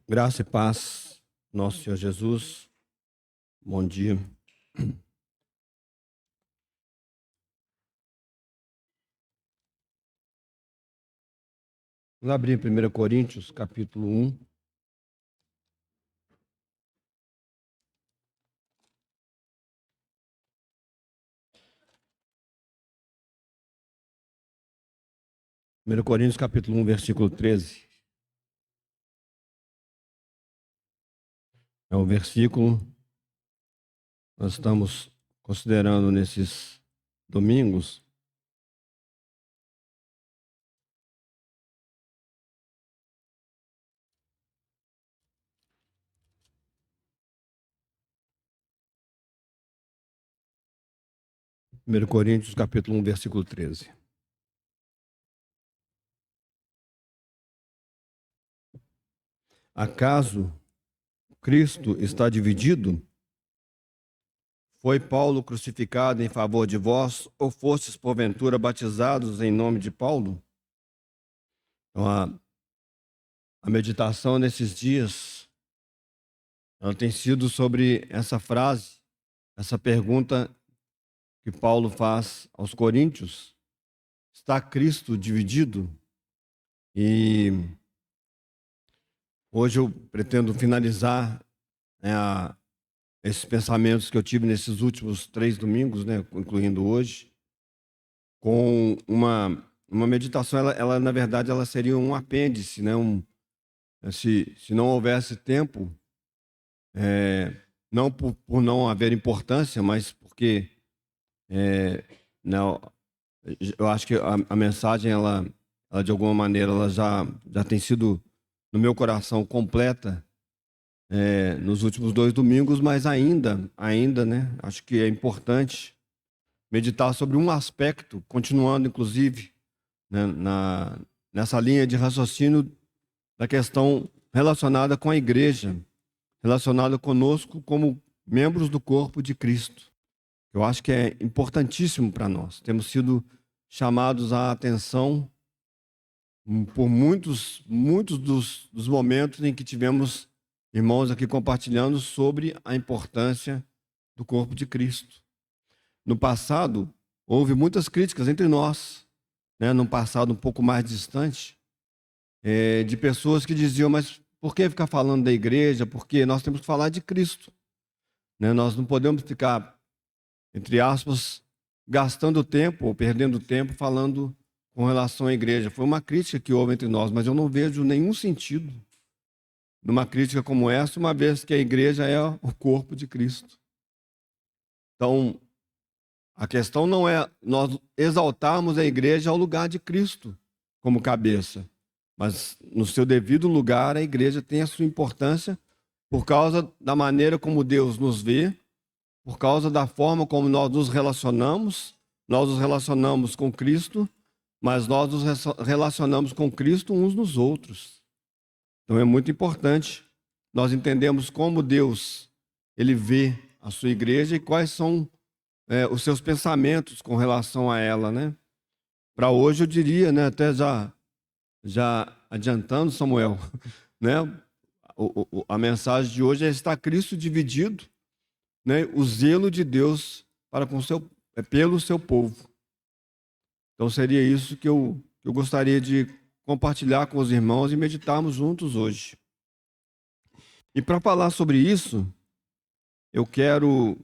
Graça e paz, nosso Senhor Jesus. Bom dia. Vamos abrir 1 Coríntios, capítulo 1. Primeiro Coríntios, capítulo 1, versículo 13. É o versículo que nós estamos considerando nesses domingos. Primeiro Coríntios, capítulo 1, versículo 13. Acaso Cristo está dividido? Foi Paulo crucificado em favor de vós, ou fostes porventura batizados em nome de Paulo? Então, a meditação nesses dias, ela tem sido sobre essa frase, essa pergunta que Paulo faz aos Coríntios: está Cristo dividido? E hoje eu pretendo finalizar, né, esses pensamentos que eu tive nesses últimos 3 domingos, né, incluindo hoje, com uma meditação. Ela, na verdade, ela seria um apêndice, né, se não houvesse tempo, não por não haver importância, mas porque não, eu acho que a mensagem, ela de alguma maneira, ela já tem sido no meu coração completa, nos últimos 2 domingos, mas ainda, né? Acho que é importante meditar sobre um aspecto, continuando, inclusive, né, nessa linha de raciocínio da questão relacionada com a igreja, relacionada conosco como membros do corpo de Cristo. Eu acho que é importantíssimo para nós. Temos sido chamados à atenção por muitos dos momentos em que tivemos irmãos aqui compartilhando sobre a importância do corpo de Cristo. No passado, houve muitas críticas entre nós, né, num passado um pouco mais distante, de pessoas que diziam: mas por que ficar falando da igreja? Porque nós temos que falar de Cristo, né? Nós não podemos ficar, entre aspas, gastando tempo ou perdendo tempo falando com relação à igreja. Foi uma crítica que houve entre nós, mas eu não vejo nenhum sentido numa crítica como essa, uma vez que a igreja é o corpo de Cristo. Então, a questão não é nós exaltarmos a igreja ao lugar de Cristo como cabeça, mas no seu devido lugar a igreja tem a sua importância por causa da maneira como Deus nos vê, por causa da forma como nós nos relacionamos com Cristo, mas nós nos relacionamos com Cristo uns nos outros. Então é muito importante nós entendermos como Deus ele vê a sua igreja e quais são os seus pensamentos com relação a ela, né? Para hoje eu diria, né, até já adiantando, Samuel, né? A mensagem de hoje é: está Cristo dividido, né? O zelo de Deus para com pelo seu povo. Então seria isso que eu gostaria de compartilhar com os irmãos e meditarmos juntos hoje. E para falar sobre isso, eu quero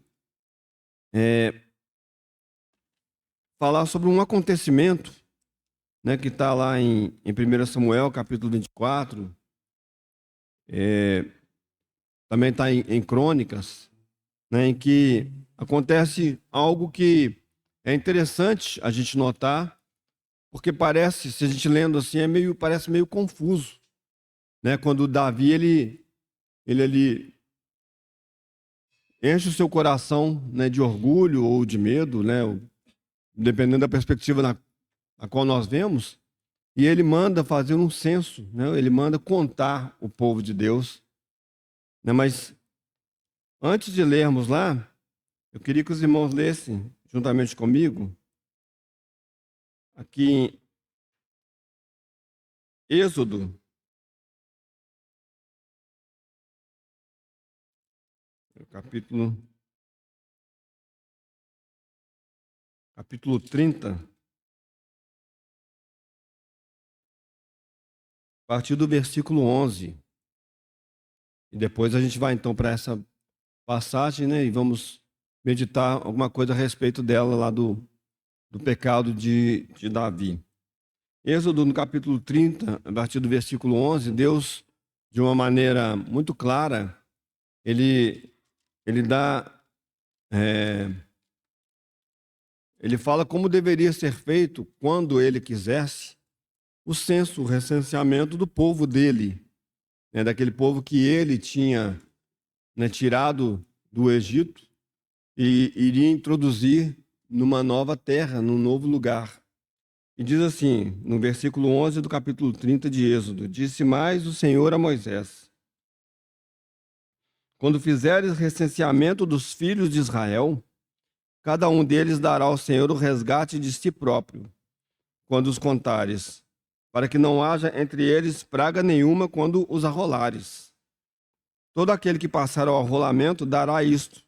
falar sobre um acontecimento, né, que está lá em 1 Samuel, capítulo 24, também está em Crônicas, né, em que acontece algo que é interessante a gente notar, porque parece, se a gente lendo assim, parece meio confuso, né? Quando Davi ele ali enche o seu coração, né, de orgulho ou de medo, né, dependendo da perspectiva na qual nós vemos, e ele manda fazer um censo, né? Ele manda contar o povo de Deus, né? Mas antes de lermos lá, eu queria que os irmãos lessem juntamente comigo aqui em Êxodo, capítulo 30, a partir do versículo 11. E depois a gente vai então para essa passagem, né, e vamos meditar alguma coisa a respeito dela lá do pecado de Davi. Êxodo, no capítulo 30, a partir do versículo 11, Deus, de uma maneira muito clara, ele dá, ele fala como deveria ser feito, quando ele quisesse, o censo, o recenseamento do povo dele, né, daquele povo que ele tinha, né, tirado do Egito e iria introduzir numa nova terra, num novo lugar. E diz assim, no versículo 11 do capítulo 30 de Êxodo: Disse mais o Senhor a Moisés: Quando fizeres recenseamento dos filhos de Israel, cada um deles dará ao Senhor o resgate de si próprio, quando os contares, para que não haja entre eles praga nenhuma quando os arrolares. Todo aquele que passar ao arrolamento dará isto: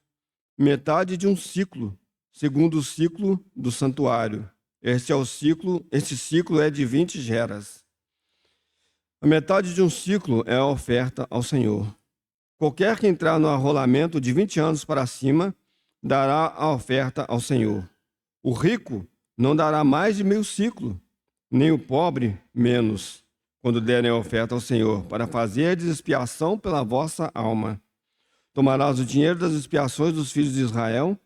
metade de um ciclo, segundo o ciclo do santuário. Este ciclo é de 20 geras. A metade de um ciclo é a oferta ao Senhor. Qualquer que entrar no arrolamento de 20 anos para cima, dará a oferta ao Senhor. O rico não dará mais de meio ciclo, nem o pobre menos, quando derem a oferta ao Senhor, para fazer expiação pela vossa alma. Tomarás o dinheiro das expiações dos filhos de Israel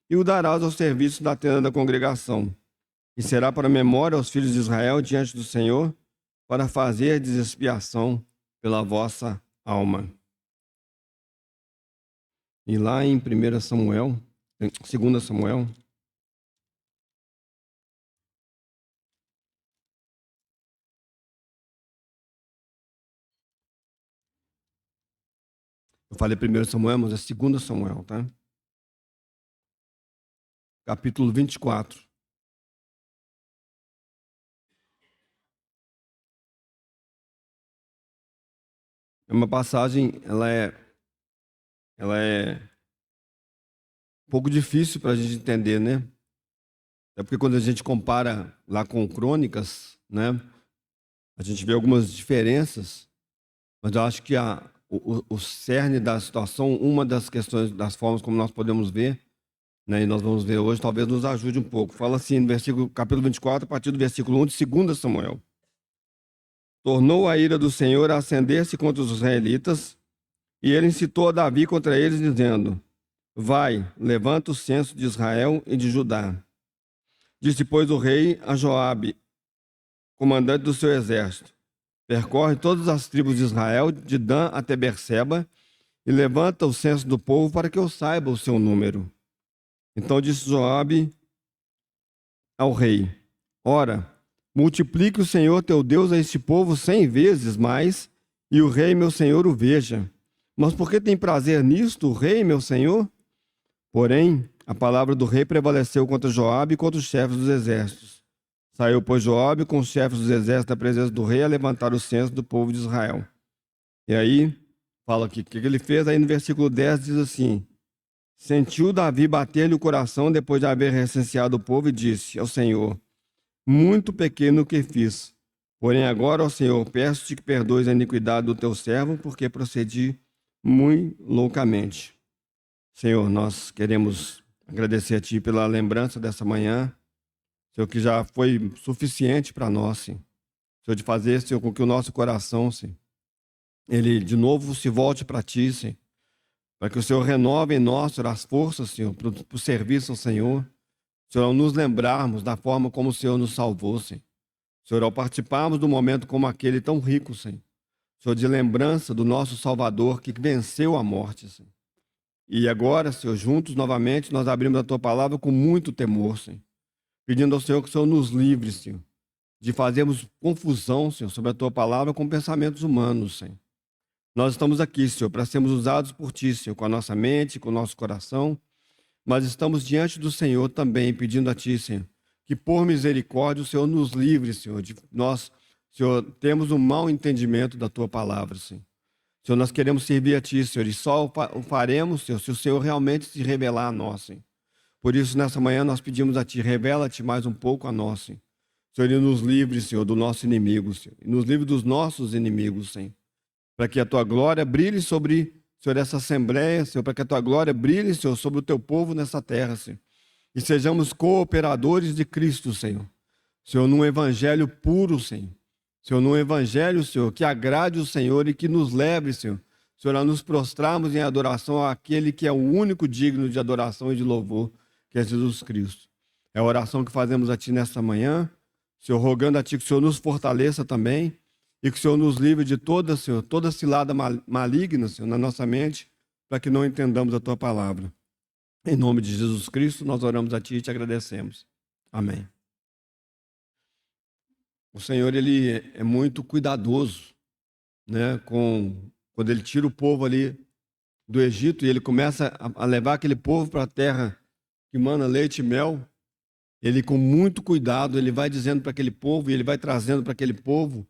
e o darás ao serviço da tenda da congregação. E será para memória aos filhos de Israel diante do Senhor, para fazer expiação pela vossa alma. E lá em 2 Samuel, eu falei 1 Samuel, mas é 2 Samuel, tá? Capítulo 24. É uma passagem, ela é um pouco difícil para a gente entender, né? É porque quando a gente compara lá com Crônicas, né, a gente vê algumas diferenças, mas eu acho que o cerne da situação, uma das questões, das formas como nós podemos ver, né, e nós vamos ver hoje, talvez nos ajude um pouco. Fala assim, no capítulo 24, a partir do versículo 1 de 2 Samuel. Tornou a ira do Senhor a acender-se contra os israelitas, e ele incitou a Davi contra eles, dizendo: Vai, levanta o censo de Israel e de Judá. Disse, pois, o rei a Joabe, comandante do seu exército: Percorre todas as tribos de Israel, de Dan até Berseba, e levanta o censo do povo para que eu saiba o seu número. Então disse Joabe ao rei: Ora, multiplique o Senhor teu Deus a este povo 100 vezes mais, e o rei meu senhor o veja. Mas por que tem prazer nisto o rei meu senhor? Porém, a palavra do rei prevaleceu contra Joabe e contra os chefes dos exércitos. Saiu, pois, Joabe com os chefes dos exércitos da presença do rei a levantar o censo do povo de Israel. E aí, fala aqui, o que ele fez? Aí no versículo 10 diz assim: Sentiu Davi bater-lhe o coração depois de haver recenseado o povo e disse ao Senhor: Muito pequeno o que fiz. Porém agora, ó Senhor, peço-te que perdoes a iniquidade do teu servo, porque procedi muito loucamente. Senhor, nós queremos agradecer a Ti pela lembrança dessa manhã, Senhor, que já foi suficiente para nós, Senhor. Senhor, de fazer, Senhor, com que o nosso coração, Senhor, ele de novo se volte para Ti, Senhor, para que o Senhor renove em nós, Senhor, as forças, Senhor, para o serviço ao Senhor. Senhor, ao nos lembrarmos da forma como o Senhor nos salvou, Senhor. Senhor, ao participarmos de um momento como aquele tão rico, Senhor. Senhor, de lembrança do nosso Salvador que venceu a morte, Senhor. E agora, Senhor, juntos novamente, nós abrimos a Tua palavra com muito temor, Senhor. Pedindo ao Senhor que o Senhor nos livre, Senhor, de fazermos confusão, Senhor, sobre a Tua palavra com pensamentos humanos, Senhor. Nós estamos aqui, Senhor, para sermos usados por Ti, Senhor, com a nossa mente, com o nosso coração, mas estamos diante do Senhor também, pedindo a Ti, Senhor, que por misericórdia o Senhor nos livre, Senhor, de nós, Senhor, temos um mau entendimento da Tua palavra, Senhor. Senhor, nós queremos servir a Ti, Senhor, e só o faremos, Senhor, se o Senhor realmente se revelar a nós, Senhor. Por isso, nessa manhã, nós pedimos a Ti, revela-te mais um pouco a nós, Senhor. Senhor, e nos livre, Senhor, do nosso inimigo, Senhor. E nos livre dos nossos inimigos, Senhor. Para que a Tua glória brilhe sobre, Senhor, essa assembleia, Senhor, para que a Tua glória brilhe, Senhor, sobre o Teu povo nessa terra, Senhor. E sejamos cooperadores de Cristo, Senhor. Senhor, num evangelho puro, Senhor. Senhor, num evangelho, Senhor, que agrade o Senhor e que nos leve, Senhor, Senhor, a nos prostrarmos em adoração àquele que é o único digno de adoração e de louvor, que é Jesus Cristo. É a oração que fazemos a Ti nesta manhã, Senhor, rogando a Ti que o Senhor nos fortaleça também e que o Senhor nos livre de toda, Senhor, toda cilada maligna, Senhor, na nossa mente, para que não entendamos a Tua palavra. Em nome de Jesus Cristo, nós oramos a Ti e Te agradecemos. Amém. O Senhor, Ele é muito cuidadoso, né, quando Ele tira o povo ali do Egito e Ele começa a levar aquele povo para a terra que mana leite e mel. Ele, com muito cuidado, Ele vai dizendo para aquele povo e Ele vai trazendo para aquele povo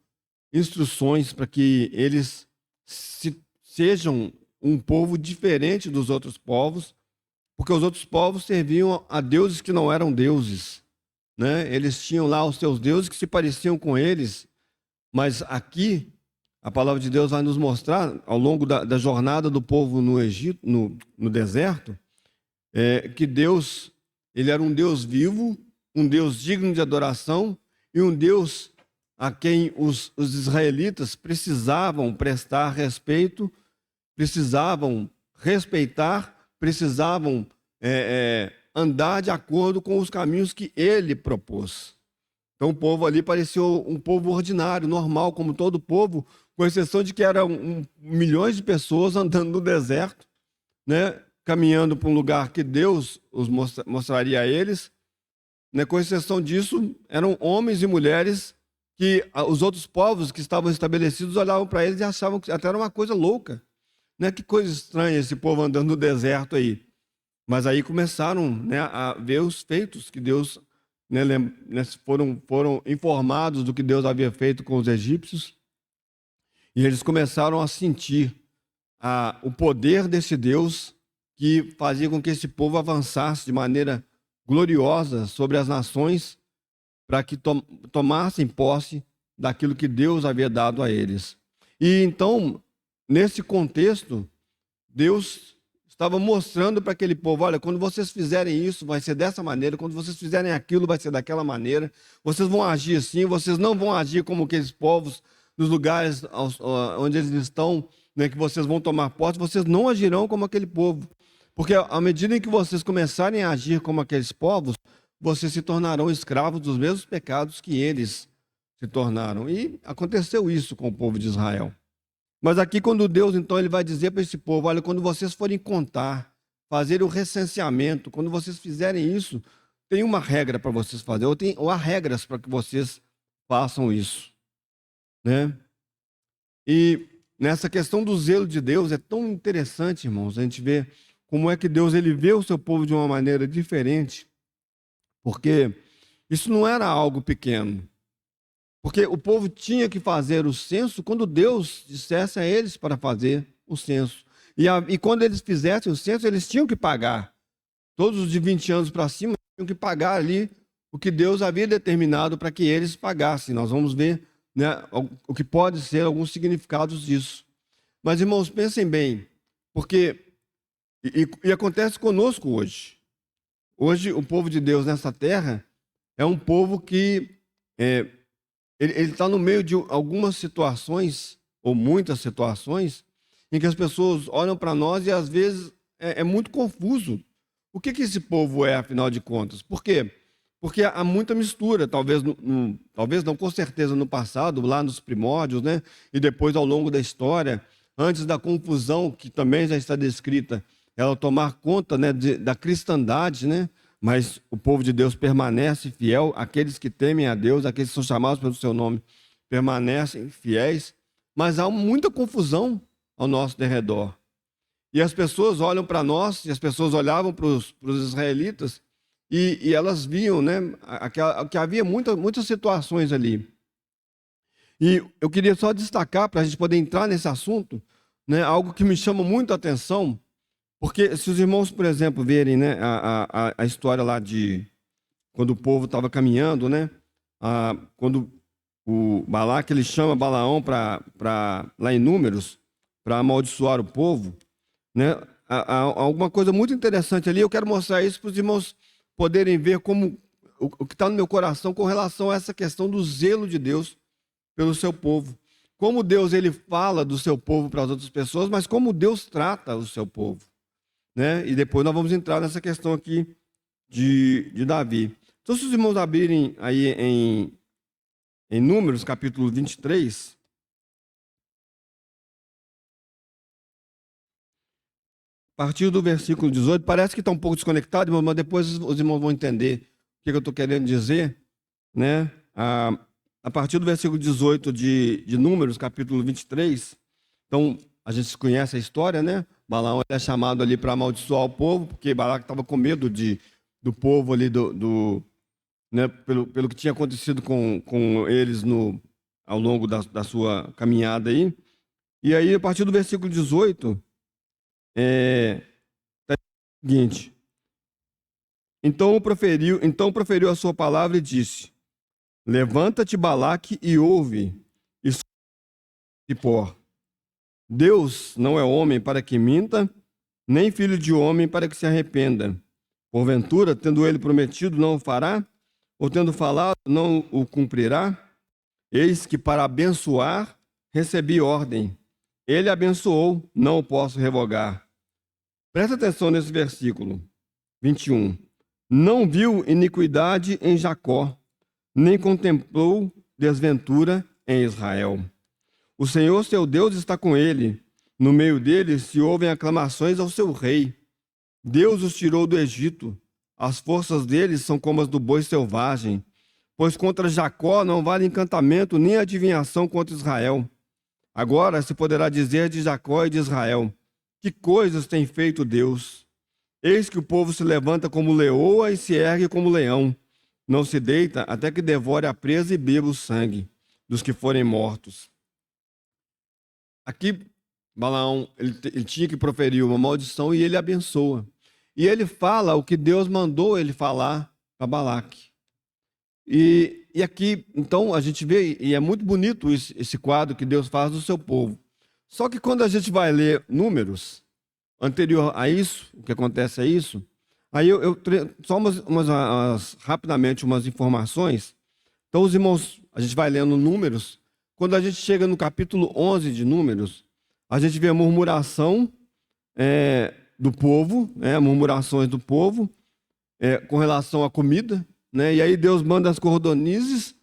instruções para que eles sejam um povo diferente dos outros povos, porque os outros povos serviam a deuses que não eram deuses, né? Eles tinham lá os seus deuses que se pareciam com eles, mas aqui a palavra de Deus vai nos mostrar, ao longo da jornada do povo no Egito, no deserto, que Deus, Ele era um Deus vivo, um Deus digno de adoração e um Deus a quem os israelitas precisavam prestar respeito, precisavam respeitar, precisavam andar de acordo com os caminhos que Ele propôs. Então o povo ali parecia um povo ordinário, normal, como todo povo, com exceção de que eram milhões de pessoas andando no deserto, né, caminhando para um lugar que Deus os mostraria a eles. Né, com exceção disso, eram homens e mulheres que os outros povos que estavam estabelecidos olhavam para eles e achavam que até era uma coisa louca. Né? Que coisa estranha esse povo andando no deserto aí. Mas aí começaram, né, a ver os feitos que Deus, né, foram informados do que Deus havia feito com os egípcios. E eles começaram a sentir o poder desse Deus que fazia com que esse povo avançasse de maneira gloriosa sobre as nações para que tomassem posse daquilo que Deus havia dado a eles. E então, nesse contexto, Deus estava mostrando para aquele povo, olha, quando vocês fizerem isso, vai ser dessa maneira, quando vocês fizerem aquilo, vai ser daquela maneira, vocês vão agir assim, vocês não vão agir como aqueles povos nos lugares onde eles estão, né, que vocês vão tomar posse, vocês não agirão como aquele povo. Porque à medida em que vocês começarem a agir como aqueles povos, vocês se tornarão escravos dos mesmos pecados que eles se tornaram. E aconteceu isso com o povo de Israel. Mas aqui, quando Deus, então, Ele vai dizer para esse povo, olha, quando vocês forem contar, fazer o recenseamento, quando vocês fizerem isso, tem uma regra para vocês fazerem, ou há regras para que vocês façam isso. Né? E nessa questão do zelo de Deus, é tão interessante, irmãos, a gente vê como é que Deus ele vê o seu povo de uma maneira diferente, porque isso não era algo pequeno. Porque o povo tinha que fazer o censo quando Deus dissesse a eles para fazer o censo. E quando eles fizessem o censo, eles tinham que pagar. Todos os de 20 anos para cima tinham que pagar ali o que Deus havia determinado para que eles pagassem. Nós vamos ver, né, o que pode ser alguns significados disso. Mas, irmãos, pensem bem, porque e acontece conosco hoje. Hoje, o povo de Deus nessa terra é um povo que ele está no meio de algumas situações, ou muitas situações, em que as pessoas olham para nós e às vezes é muito confuso. O que esse povo é, afinal de contas? Por quê? Porque há muita mistura, talvez não, com certeza no passado, lá nos primórdios, né? E depois ao longo da história, antes da confusão, que também já está descrita, ela tomar conta, né, da cristandade, né? Mas o povo de Deus permanece fiel, aqueles que temem a Deus, aqueles que são chamados pelo seu nome, permanecem fiéis, mas há muita confusão ao nosso derredor. E as pessoas olham para nós, e as pessoas olhavam para os israelitas, e elas viam, né, que havia muitas situações ali. E eu queria só destacar, para a gente poder entrar nesse assunto, né, algo que me chama muito a atenção, porque se os irmãos, por exemplo, verem, né, a história lá de quando o povo estava caminhando, né, quando o Balaque ele chama Balaão para lá em Números para amaldiçoar o povo, né, há alguma coisa muito interessante ali. Eu quero mostrar isso para os irmãos poderem ver como o que está no meu coração com relação a essa questão do zelo de Deus pelo seu povo. Como Deus ele fala do seu povo para as outras pessoas, mas como Deus trata o seu povo, né? E depois nós vamos entrar nessa questão aqui de Davi. Então, se os irmãos abrirem aí em Números, capítulo 23, a partir do versículo 18, parece que está um pouco desconectado, mas depois os irmãos vão entender o que eu estou querendo dizer, né? A partir do versículo 18 de Números, capítulo 23, então a gente conhece a história, né? Balaão é chamado ali para amaldiçoar o povo, porque Balaque estava com medo do povo ali, né? Pelo que tinha acontecido com eles ao longo da sua caminhada aí. E aí, a partir do versículo 18, tá o seguinte: então proferiu a sua palavra e disse: levanta-te, Balaque, e ouve, e Zippor. Deus não é homem para que minta, nem filho de homem para que se arrependa. Porventura, tendo ele prometido, não o fará? Ou tendo falado, não o cumprirá? Eis que para abençoar recebi ordem. Ele abençoou, não o posso revogar. Presta atenção nesse versículo 21. Não viu iniquidade em Jacó, nem contemplou desventura em Israel. O Senhor seu Deus está com ele. No meio dele se ouvem aclamações ao seu rei. Deus os tirou do Egito. As forças deles são como as do boi selvagem. Pois contra Jacó não vale encantamento nem adivinhação contra Israel. Agora se poderá dizer de Jacó e de Israel: que coisas tem feito Deus? Eis que o povo se levanta como leoa e se ergue como leão. Não se deita até que devore a presa e beba o sangue dos que forem mortos. Aqui, Balaão, ele tinha que proferir uma maldição e ele abençoa. E ele fala o que Deus mandou ele falar para Balaque. E aqui, então, a gente vê, e é muito bonito esse quadro que Deus faz do seu povo. Só que quando a gente vai ler Números, anterior a isso, o que acontece é isso, aí só rapidamente umas informações. Então, os irmãos, a gente vai lendo Números. Quando a gente chega no capítulo 11 de Números, a gente vê a murmuração do povo, murmurações do povo com relação à comida, né? E aí Deus manda as cordonizes,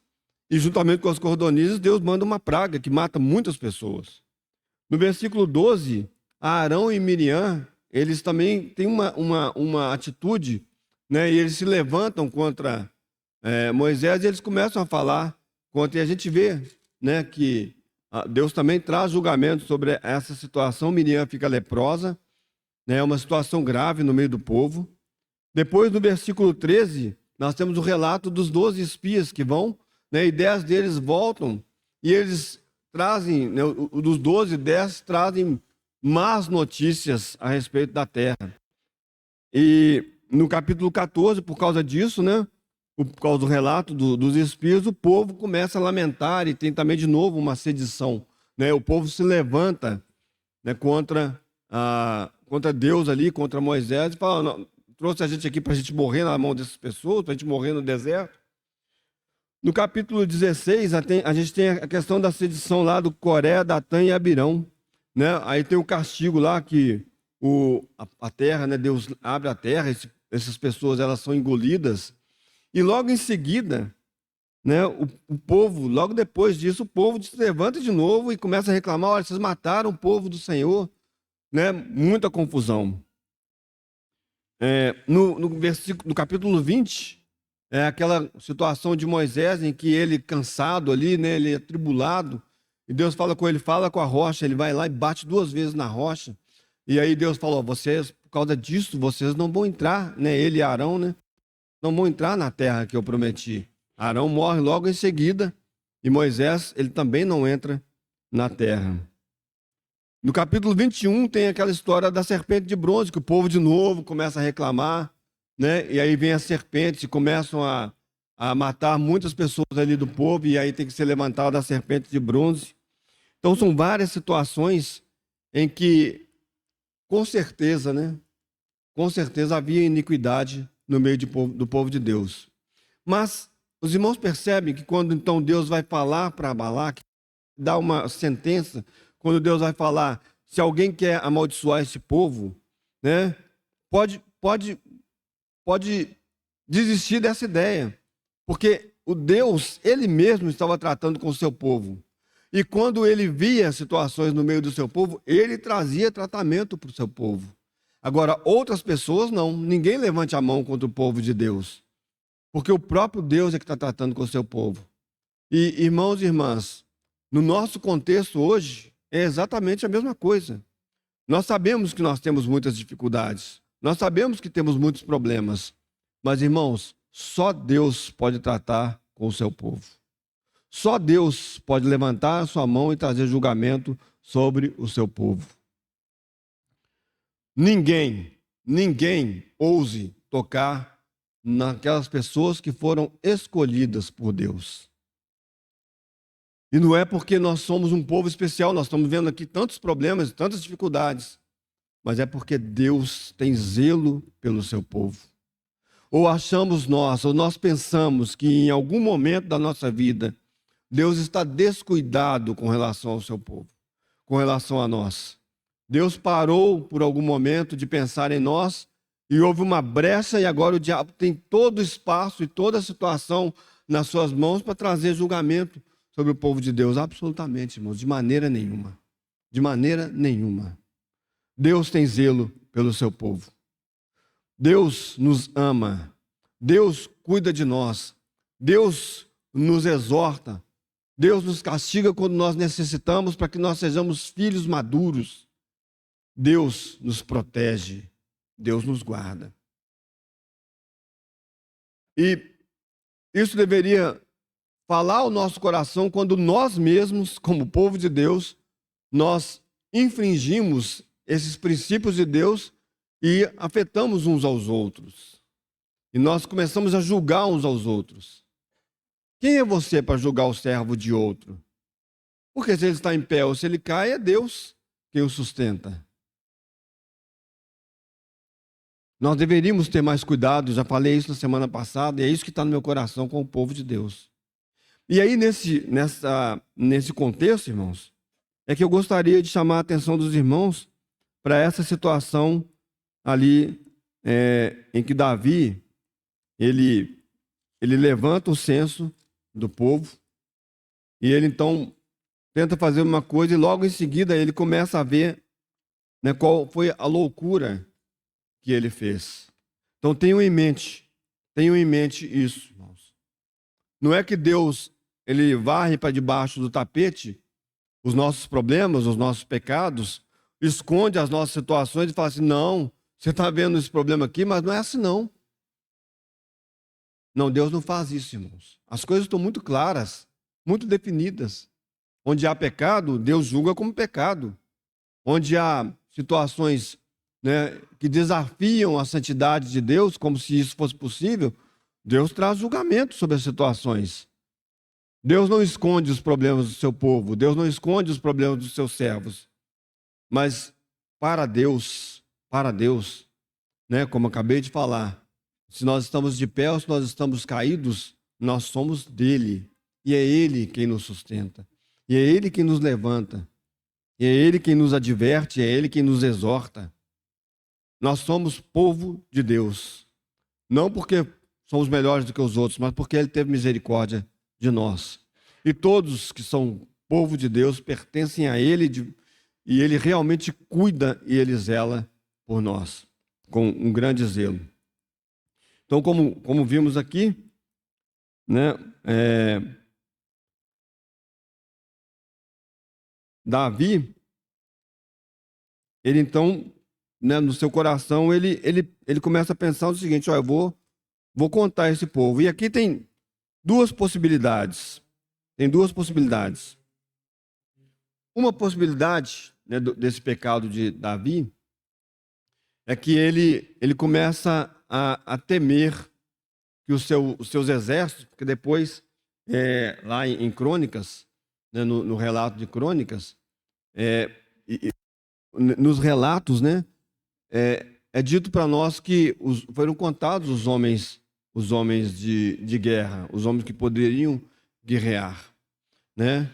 e juntamente com as cordonizes, Deus manda uma praga que mata muitas pessoas. No versículo 12, Arão e Miriam, eles também têm uma atitude, né? E eles se levantam contra Moisés e eles começam a falar contra, e a gente vê, né, que Deus também traz julgamento sobre essa situação. Miriam fica leprosa, né, uma situação grave no meio do povo. Depois, no versículo 13, nós temos o relato dos 12 espias que vão, né, e 10 deles voltam, e eles trazem, né, dos 12, 10 trazem más notícias a respeito da terra. E no capítulo 14, por causa disso, né, por causa do relato dos espias, o povo começa a lamentar, e tem também de novo uma sedição, né? O povo se levanta, né, contra Deus ali, contra Moisés, e fala: não, trouxe a gente aqui para a gente morrer na mão dessas pessoas, para a gente morrer no deserto. No capítulo 16, a gente tem a questão da sedição lá do Coré, Datã e Abirão, né? Aí tem o castigo lá que a terra, né? Deus abre a terra, essas pessoas elas são engolidas. E logo em seguida, né, o povo, logo depois disso, o povo se levanta de novo e começa a reclamar: olha, vocês mataram o povo do Senhor, né? Muita confusão. No capítulo 20, é aquela situação de Moisés em que ele, cansado ali, né, ele é atribulado, e Deus fala com ele: fala com a rocha. Ele vai lá e bate 2 vezes na rocha. E aí Deus falou: vocês, por causa disso, vocês não vão entrar, né, ele e Arão, né? Não vão entrar na terra que eu prometi. Arão morre logo em seguida, e Moisés, ele também não entra na terra. No capítulo 21 tem aquela história da serpente de bronze, que o povo de novo começa a reclamar, né? E aí vem as serpentes e começam a matar muitas pessoas ali do povo, e aí tem que ser levantada a serpente de bronze. Então são várias situações em que, com certeza, né? Com certeza havia iniquidade no meio do povo de Deus. Mas os irmãos percebem que quando então Deus vai falar para Balaque, dá uma sentença, quando Deus vai falar, se alguém quer amaldiçoar esse povo, né, pode desistir dessa ideia, porque o Deus, ele mesmo estava tratando com o seu povo. E quando ele via situações no meio do seu povo, ele trazia tratamento para o seu povo. Agora, outras pessoas não. Ninguém levante a mão contra o povo de Deus, porque o próprio Deus é que está tratando com o seu povo. E, irmãos e irmãs, no nosso contexto hoje, é exatamente a mesma coisa. Nós sabemos que nós temos muitas dificuldades, nós sabemos que temos muitos problemas, mas, irmãos, só Deus pode tratar com o seu povo. Só Deus pode levantar a sua mão e trazer julgamento sobre o seu povo. Ninguém ouse tocar naquelas pessoas que foram escolhidas por Deus. E não é porque nós somos um povo especial, nós estamos vendo aqui tantos problemas, tantas dificuldades, mas é porque Deus tem zelo pelo seu povo. Ou achamos nós, ou nós pensamos que em algum momento da nossa vida, Deus está descuidado com relação ao seu povo, com relação a nós. Deus parou por algum momento de pensar em nós e houve uma brecha, e agora o diabo tem todo o espaço e toda a situação nas suas mãos para trazer julgamento sobre o povo de Deus. Absolutamente, irmãos, de maneira nenhuma. De maneira nenhuma. Deus tem zelo pelo seu povo. Deus nos ama. Deus cuida de nós. Deus nos exorta. Deus nos castiga quando nós necessitamos para que nós sejamos filhos maduros. Deus nos protege. Deus nos guarda. E isso deveria falar ao nosso coração quando nós mesmos, como povo de Deus, nós infringimos esses princípios de Deus e afetamos uns aos outros. E nós começamos a julgar uns aos outros. Quem é você para julgar o servo de outro? Porque se ele está em pé ou se ele cai, é Deus quem o sustenta. Nós deveríamos ter mais cuidado, já falei isso na semana passada, e é isso que está no meu coração com o povo de Deus. E aí, nesse contexto, irmãos, é que eu gostaria de chamar a atenção dos irmãos para essa situação ali em que Davi, ele levanta o censo do povo e ele então tenta fazer uma coisa e logo em seguida ele começa a ver, né, qual foi a loucura que ele fez. Então tenham em mente isso, irmãos. Não é que Deus ele varre para debaixo do tapete os nossos problemas, os nossos pecados, esconde as nossas situações e fala assim, não, você está vendo esse problema aqui, mas não é assim não. Não, Deus não faz isso, irmãos. As coisas estão muito claras, muito definidas. Onde há pecado, Deus julga como pecado. Onde há situações, né, que desafiam a santidade de Deus, como se isso fosse possível, Deus traz julgamento sobre as situações. Deus não esconde os problemas do seu povo, Deus não esconde os problemas dos seus servos. Mas para Deus, né, como eu acabei de falar, se nós estamos de pé ou se nós estamos caídos, nós somos dele. E é ele quem nos sustenta. E é ele quem nos levanta. E é ele quem nos adverte, é ele quem nos exorta. Nós somos povo de Deus. Não porque somos melhores do que os outros, mas porque ele teve misericórdia de nós. E todos que são povo de Deus pertencem a ele e ele realmente cuida e ele zela por nós, com um grande zelo. Então, como vimos aqui, né, Davi, ele então, né, no seu coração, ele começa a pensar o seguinte, ó, eu vou contar esse povo. E aqui tem duas possibilidades. uma possibilidade, né, desse pecado de Davi é que ele começa a temer que os seus exércitos, porque depois, lá em Crônicas, né, no relato de Crônicas, é, nos relatos, né, é dito para nós que foram contados os homens de guerra, os homens que poderiam guerrear, né?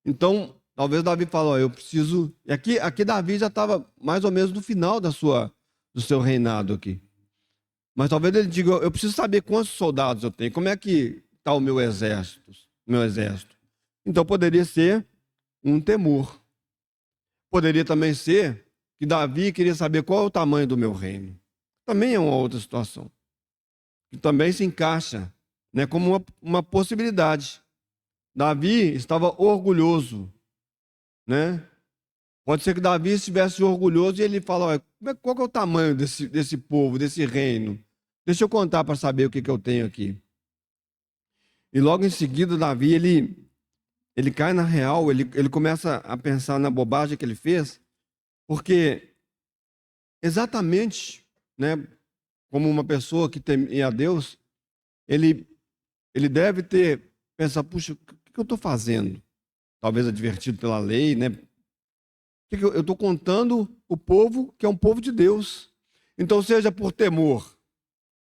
Então, talvez Davi falou, eu preciso... E aqui Davi já estava mais ou menos no final do seu reinado aqui. Mas talvez ele diga, eu preciso saber quantos soldados eu tenho, como é que está o meu exército, Então poderia ser um temor. Poderia também ser que Davi queria saber qual é o tamanho do meu reino. Também é uma outra situação. Que também se encaixa, né, como uma possibilidade. Davi estava orgulhoso, né? Pode ser que Davi estivesse orgulhoso e ele fala, olha, qual que é o tamanho desse povo, desse reino? Deixa eu contar para saber o que eu tenho aqui. E logo em seguida, Davi, ele cai na real, ele começa a pensar na bobagem que ele fez, porque exatamente, né, como uma pessoa que temia a Deus, ele deve ter pensado, puxa, o que eu estou fazendo? Talvez advertido pela lei, né? Eu estou contando o povo que é um povo de Deus. Então, seja por temor,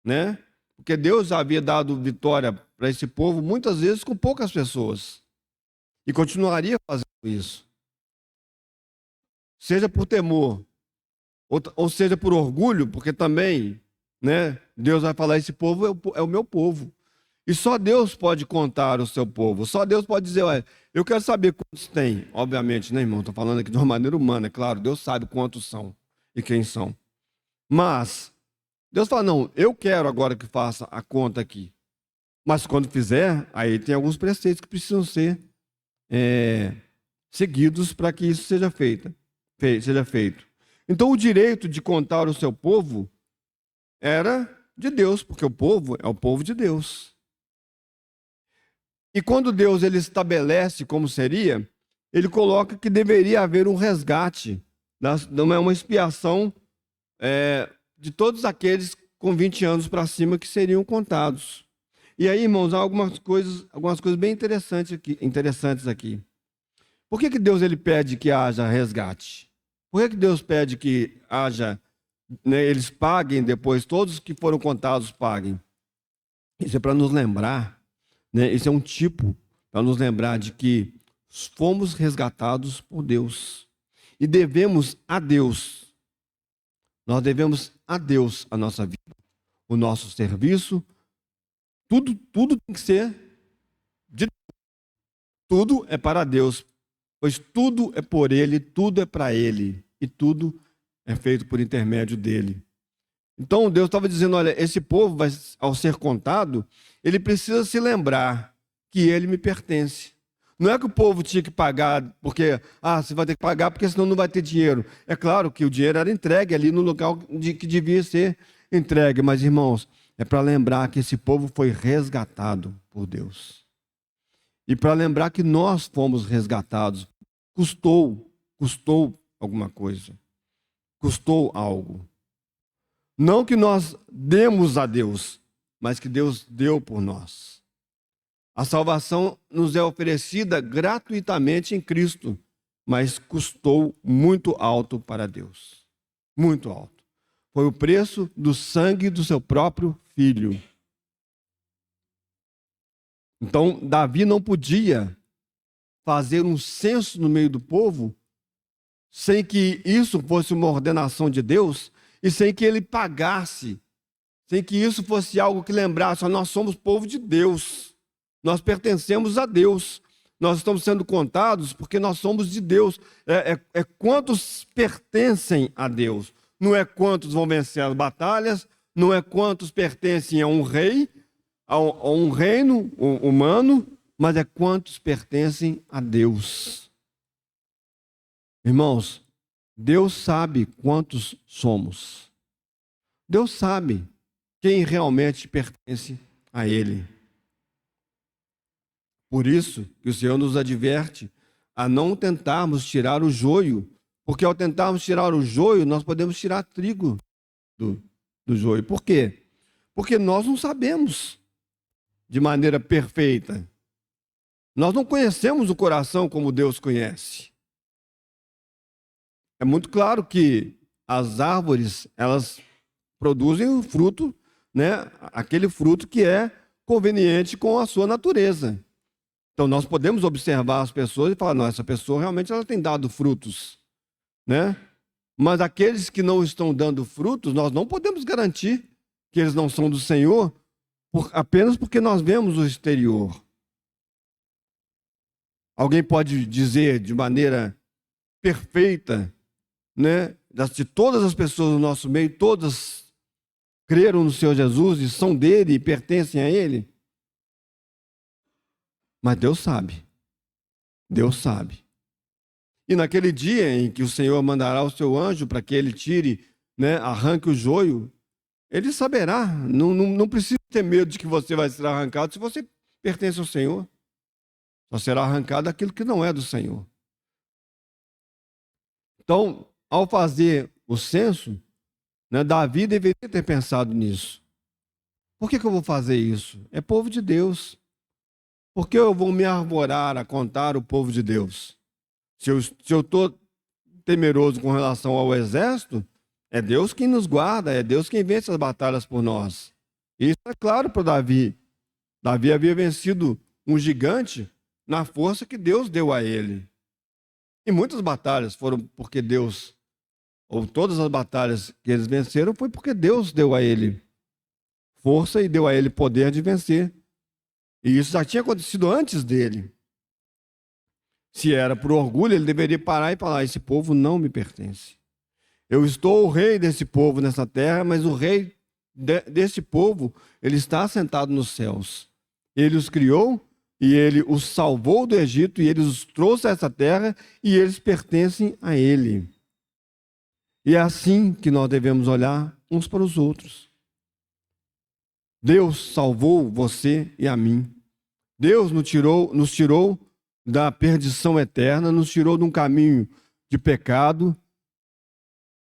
né? Porque Deus já havia dado vitória para esse povo muitas vezes com poucas pessoas. E continuaria fazendo isso. Seja por temor, ou seja por orgulho, porque também, né, Deus vai falar, esse povo é o meu povo. E só Deus pode contar o seu povo. Só Deus pode dizer, olha, eu quero saber quantos tem. Obviamente, né, irmão? Estou falando aqui de uma maneira humana, é claro. Deus sabe quantos são e quem são. Mas, Deus fala, não, eu quero agora que faça a conta aqui. Mas quando fizer, aí tem alguns preceitos que precisam ser seguidos para que isso seja feito. Então, o direito de contar o seu povo era de Deus, porque o povo é o povo de Deus. E quando Deus ele estabelece como seria, ele coloca que deveria haver um resgate, uma expiação de todos aqueles com 20 anos para cima que seriam contados. E aí, irmãos, há algumas coisas bem interessantes aqui. Por que Deus ele pede que haja resgate? Por que Deus pede que haja, né, eles paguem depois, todos que foram contados paguem? Isso é para nos lembrar, né, isso é um tipo para nos lembrar de que fomos resgatados por Deus. E devemos a Deus. Nós devemos a Deus a nossa vida, o nosso serviço. Tudo tem que ser de Deus. Tudo é para Deus, pois tudo é por Ele, tudo é para Ele e tudo é feito por intermédio dele. Então Deus estava dizendo, olha, esse povo, ao ser contado, ele precisa se lembrar que ele me pertence. Não é que o povo tinha que pagar, porque, você vai ter que pagar porque senão não vai ter dinheiro. É claro que o dinheiro era entregue ali no local que devia ser entregue, mas irmãos, é para lembrar que esse povo foi resgatado por Deus. E para lembrar que nós fomos resgatados, custou alguma coisa, custou algo. Não que nós demos a Deus, mas que Deus deu por nós. A salvação nos é oferecida gratuitamente em Cristo, mas custou muito alto para Deus. Muito alto. Foi o preço do sangue do seu próprio filho. Então, Davi não podia fazer um censo no meio do povo sem que isso fosse uma ordenação de Deus e sem que ele pagasse, sem que isso fosse algo que lembrasse, nós somos povo de Deus, nós pertencemos a Deus, nós estamos sendo contados porque nós somos de Deus. É quantos pertencem a Deus, não é quantos vão vencer as batalhas, não é quantos pertencem a um rei, a um reino humano, mas é quantos pertencem a Deus. Irmãos, Deus sabe quantos somos. Deus sabe quem realmente pertence a Ele. Por isso que o Senhor nos adverte a não tentarmos tirar o joio, porque ao tentarmos tirar o joio, nós podemos tirar trigo do, do joio. Por quê? Porque nós não sabemos de maneira perfeita. Nós não conhecemos o coração como Deus conhece. É muito claro que as árvores, elas produzem o fruto, né? Aquele fruto que é conveniente com a sua natureza. Então nós podemos observar as pessoas e falar, não, essa pessoa realmente ela tem dado frutos, né? Mas aqueles que não estão dando frutos, nós não podemos garantir que eles não são do Senhor apenas porque nós vemos o exterior. Alguém pode dizer de maneira perfeita, né? De todas as pessoas do nosso meio, todas creram no Senhor Jesus e são dele e pertencem a ele. Mas Deus sabe. Deus sabe. E naquele dia em que o Senhor mandará o seu anjo para que ele tire, né, arranque o joio, ele saberá. Não precisa ter medo de que você vai ser arrancado se você pertence ao Senhor. Só será arrancado aquilo que não é do Senhor. Então, ao fazer o censo, né, Davi deveria ter pensado nisso. Por que eu vou fazer isso? É povo de Deus. Por que eu vou me arvorar a contar o povo de Deus? Se eu estou temeroso com relação ao exército, é Deus quem nos guarda, é Deus quem vence as batalhas por nós. Isso é claro para Davi. Davi havia vencido um gigante na força que Deus deu a ele. E muitas batalhas foram porque Deus, ou todas as batalhas que eles venceram, foi porque Deus deu a ele força e deu a ele poder de vencer. E isso já tinha acontecido antes dele. Se era por orgulho, ele deveria parar e falar: esse povo não me pertence. Eu estou o rei desse povo nessa terra, mas o rei desse povo, ele está sentado nos céus. Ele os criou e ele os salvou do Egito e ele os trouxe a essa terra e eles pertencem a ele. E é assim que nós devemos olhar uns para os outros. Deus salvou você e a mim. Deus nos tirou da perdição eterna, nos tirou de um caminho de pecado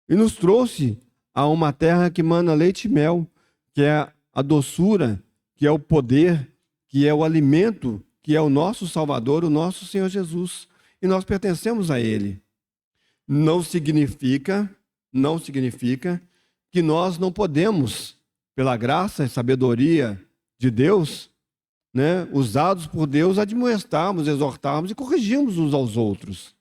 e nos trouxe a uma terra que mana leite e mel, que é a doçura, que é o poder, que é o alimento, que é o nosso Salvador, o nosso Senhor Jesus. E nós pertencemos a Ele. Não significa que nós não podemos, pela graça e sabedoria de Deus, né, usados por Deus, admoestarmos, exortarmos e corrigirmos uns aos outros.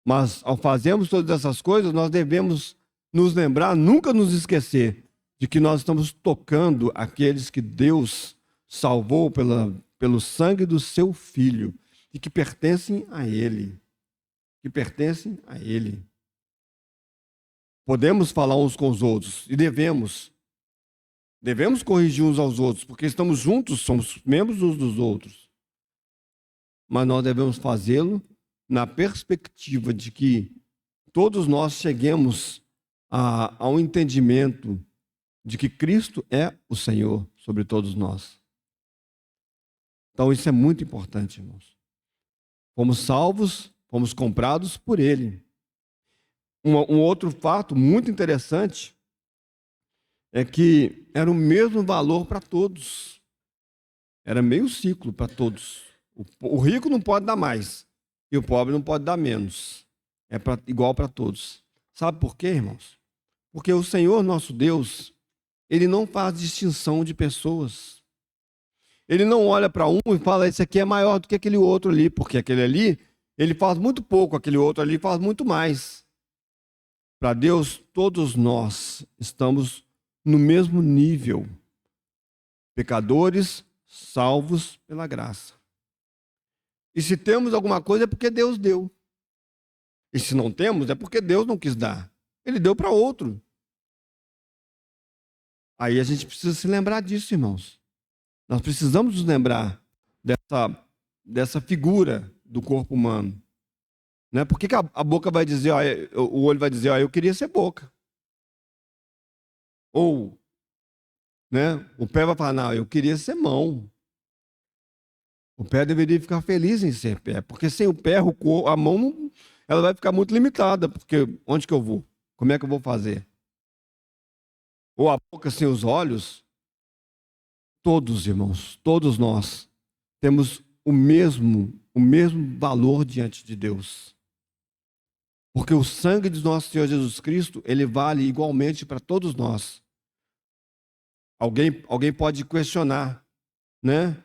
Mas ao fazermos todas essas coisas, nós devemos nos lembrar, nunca nos esquecer de que nós estamos tocando aqueles que Deus salvou pelo sangue do seu Filho e que pertencem a Ele. Que pertencem a Ele. Podemos falar uns com os outros e devemos. Devemos corrigir uns aos outros, porque estamos juntos, somos membros uns dos outros. Mas nós devemos fazê-lo na perspectiva de que todos nós cheguemos ao entendimento de que Cristo é o Senhor sobre todos nós. Então isso é muito importante, irmãos. Fomos salvos, fomos comprados por Ele. Um outro fato muito interessante é que era o mesmo valor para todos. Era meio ciclo para todos. O rico não pode dar mais e o pobre não pode dar menos. É igual para todos. Sabe por quê, irmãos? Porque o Senhor nosso Deus, Ele não faz distinção de pessoas. Ele não olha para um e fala: esse aqui é maior do que aquele outro ali, porque aquele ali, ele faz muito pouco, aquele outro ali faz muito mais. Para Deus, todos nós estamos no mesmo nível. Pecadores salvos pela graça. E se temos alguma coisa é porque Deus deu. E se não temos é porque Deus não quis dar. Ele deu para outro. Aí a gente precisa se lembrar disso, irmãos. Nós precisamos nos lembrar dessa figura do corpo humano. Né? Por que a boca vai dizer, o olho vai dizer: eu queria ser boca? Ou, né, o pé vai falar: não, eu queria ser mão. O pé deveria ficar feliz em ser pé, porque sem o pé, a mão, ela vai ficar muito limitada, porque onde que eu vou? Como é que eu vou fazer? Ou a boca sem os olhos? Todos, irmãos, todos nós temos o mesmo valor diante de Deus. Porque o sangue de nosso Senhor Jesus Cristo, ele vale igualmente para todos nós. Alguém pode questionar, né?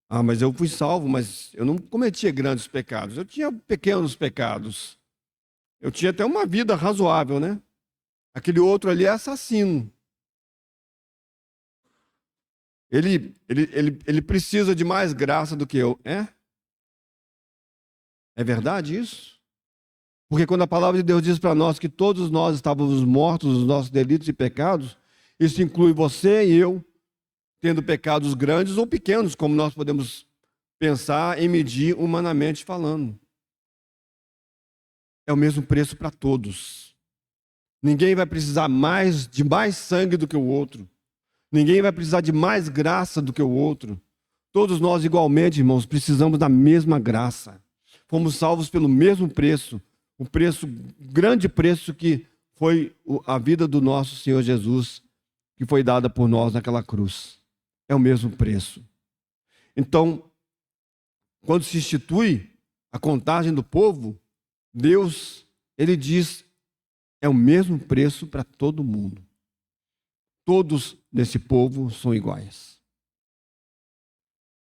Ah, mas eu fui salvo, mas eu não cometia grandes pecados. Eu tinha pequenos pecados. Eu tinha até uma vida razoável, né? Aquele outro ali é assassino. Ele precisa de mais graça do que eu. É? É verdade isso? Porque quando a palavra de Deus diz para nós que todos nós estávamos mortos nos nossos delitos e pecados, isso inclui você e eu, tendo pecados grandes ou pequenos, como nós podemos pensar e medir humanamente falando. É o mesmo preço para todos. Ninguém vai precisar de mais sangue do que o outro. Ninguém vai precisar de mais graça do que o outro. Todos nós, igualmente, irmãos, precisamos da mesma graça. Fomos salvos pelo mesmo preço, o grande preço que foi a vida do nosso Senhor Jesus, que foi dada por nós naquela cruz. É o mesmo preço. Então, quando se institui a contagem do povo, Deus, ele diz, é o mesmo preço para todo mundo. Todos nesse povo são iguais.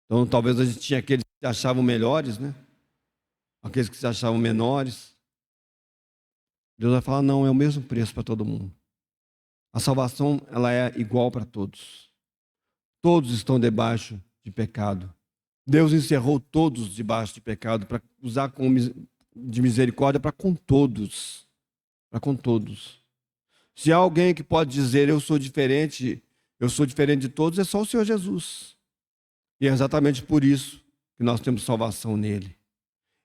Então, talvez a gente tinha aqueles que se achavam melhores, né? Aqueles que se achavam menores. Deus vai falar, não, é o mesmo preço para todo mundo. A salvação, ela é igual para todos. Todos estão debaixo de pecado. Deus encerrou todos debaixo de pecado para usar de misericórdia para com todos. Para com todos. Se há alguém que pode dizer, eu sou diferente de todos, é só o Senhor Jesus. E é exatamente por isso que nós temos salvação nele.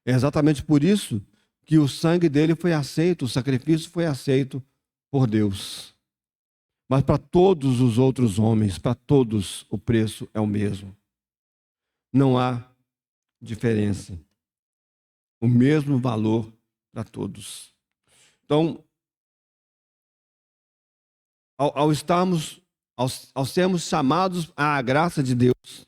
É exatamente por isso que o sangue dele foi aceito, o sacrifício foi aceito por Deus. Mas para todos os outros homens, para todos, o preço é o mesmo. Não há diferença. O mesmo valor para todos. Então, ao sermos chamados à graça de Deus,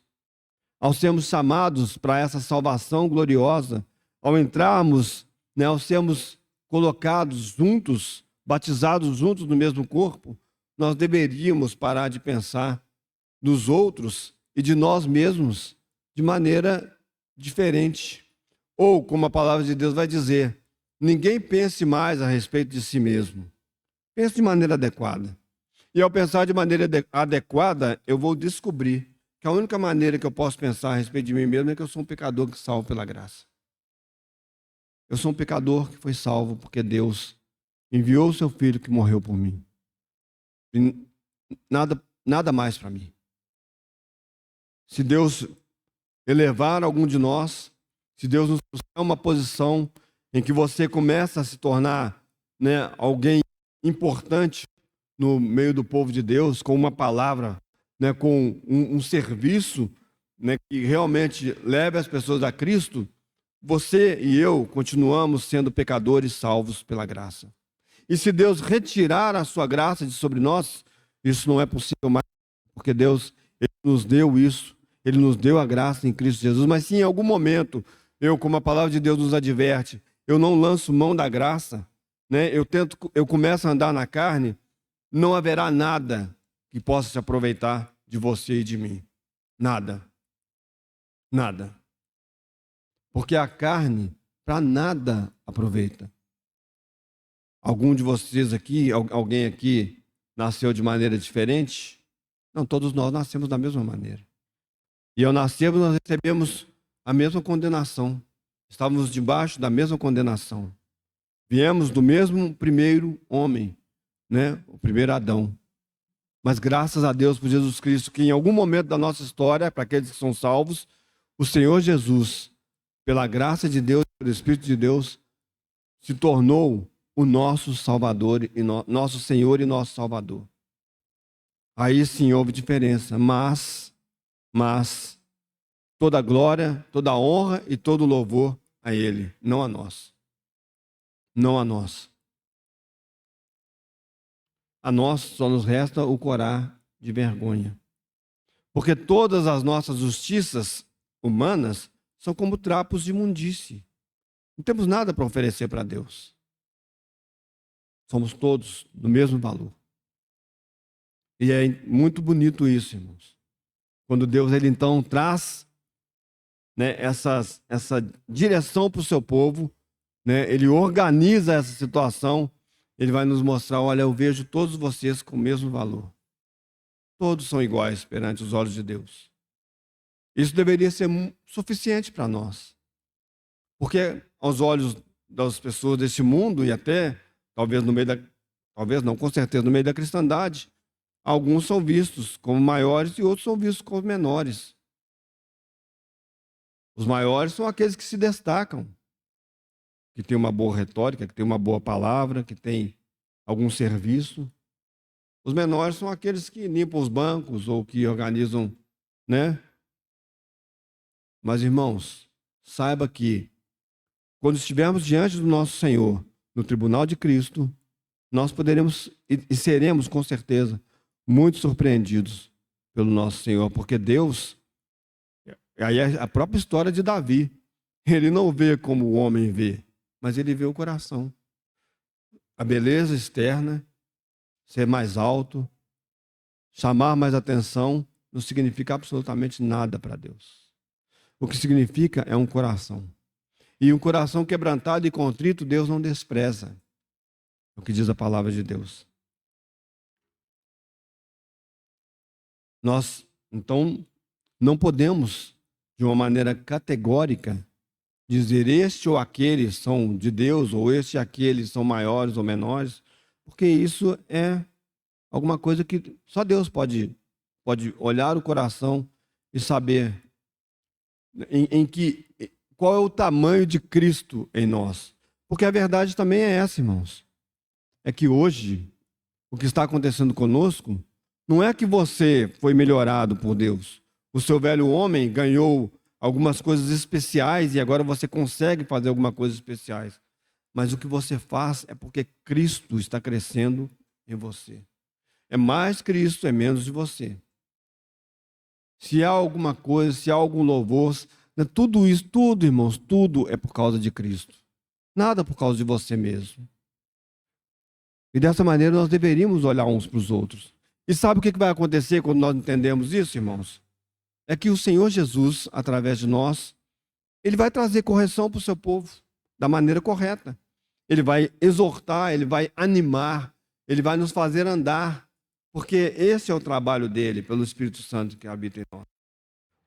ao sermos chamados para essa salvação gloriosa, ao entrarmos, né, ao sermos colocados juntos, batizados juntos no mesmo corpo, nós deveríamos parar de pensar dos outros e de nós mesmos de maneira diferente. Ou, como a palavra de Deus vai dizer, ninguém pense mais a respeito de si mesmo. Pense de maneira adequada. E ao pensar de maneira adequada, eu vou descobrir que a única maneira que eu posso pensar a respeito de mim mesmo é que eu sou um pecador que salvo pela graça. Eu sou um pecador que foi salvo porque Deus enviou o seu Filho que morreu por mim. E nada mais para mim. Se Deus elevar algum de nós, se Deus nos puser uma posição em que você começa a se tornar, né, alguém importante no meio do povo de Deus, com uma palavra, né, com um serviço, né, que realmente leve as pessoas a Cristo, você e eu continuamos sendo pecadores salvos pela graça. E se Deus retirar a sua graça de sobre nós, isso não é possível mais, porque Deus, ele nos deu isso, ele nos deu a graça em Cristo Jesus, mas se em algum momento, eu, como a palavra de Deus nos adverte, eu não lanço mão da graça, né, eu começo a andar na carne, não haverá nada que possa se aproveitar de você e de mim. Nada. Nada. Porque a carne, para nada aproveita. Algum de vocês aqui, alguém aqui, nasceu de maneira diferente? Não, todos nós nascemos da mesma maneira. E ao nascermos, nós recebemos a mesma condenação. Estávamos debaixo da mesma condenação. Viemos do mesmo primeiro homem, né? O primeiro Adão. Mas graças a Deus por Jesus Cristo, que em algum momento da nossa história, para aqueles que são salvos, o Senhor Jesus, pela graça de Deus, pelo Espírito de Deus, se tornou o nosso Salvador, nosso Senhor e nosso Salvador. Aí sim houve diferença, mas toda a glória, toda a honra e todo o louvor a Ele, não a nós. Não a nós. A nós só nos resta o corar de vergonha. Porque todas as nossas justiças humanas são como trapos de imundície. Não temos nada para oferecer para Deus. Somos todos do mesmo valor. E é muito bonito isso, irmãos. Quando Deus, ele então traz, né, essa direção para o seu povo, né, ele organiza essa situação, ele vai nos mostrar, olha, eu vejo todos vocês com o mesmo valor. Todos são iguais perante os olhos de Deus. Isso deveria ser suficiente para nós. Porque aos olhos das pessoas deste mundo, e até, talvez no meio da... Talvez não, com certeza, no meio da cristandade, alguns são vistos como maiores e outros são vistos como menores. Os maiores são aqueles que se destacam, que têm uma boa retórica, que têm uma boa palavra, que têm algum serviço. Os menores são aqueles que limpam os bancos ou que organizam, né? Mas, irmãos, saiba que quando estivermos diante do nosso Senhor, no tribunal de Cristo, nós poderemos e seremos, com certeza, muito surpreendidos pelo nosso Senhor, porque Deus, aí é a própria história de Davi, ele não vê como o homem vê, mas ele vê o coração. A beleza externa, ser mais alto, chamar mais atenção, não significa absolutamente nada para Deus. O que significa é um coração. E um coração quebrantado e contrito, Deus não despreza. É o que diz a palavra de Deus. Nós, então, não podemos, de uma maneira categórica, dizer este ou aquele são de Deus, ou este e aquele são maiores ou menores, porque isso é alguma coisa que só Deus pode olhar o coração e saber qual é o tamanho de Cristo em nós. Porque a verdade também é essa, irmãos. É que hoje, o que está acontecendo conosco, não é que você foi melhorado por Deus. O seu velho homem ganhou algumas coisas especiais e agora você consegue fazer algumas coisas especiais. Mas o que você faz é porque Cristo está crescendo em você. É mais Cristo, é menos de você. Se há alguma coisa, se há algum louvor, tudo isso, tudo, irmãos, tudo é por causa de Cristo. Nada por causa de você mesmo. E dessa maneira nós deveríamos olhar uns para os outros. E sabe o que vai acontecer quando nós entendemos isso, irmãos? É que o Senhor Jesus, através de nós, ele vai trazer correção para o seu povo da maneira correta. Ele vai exortar, ele vai animar, ele vai nos fazer andar, porque esse é o trabalho dele, pelo Espírito Santo que habita em nós.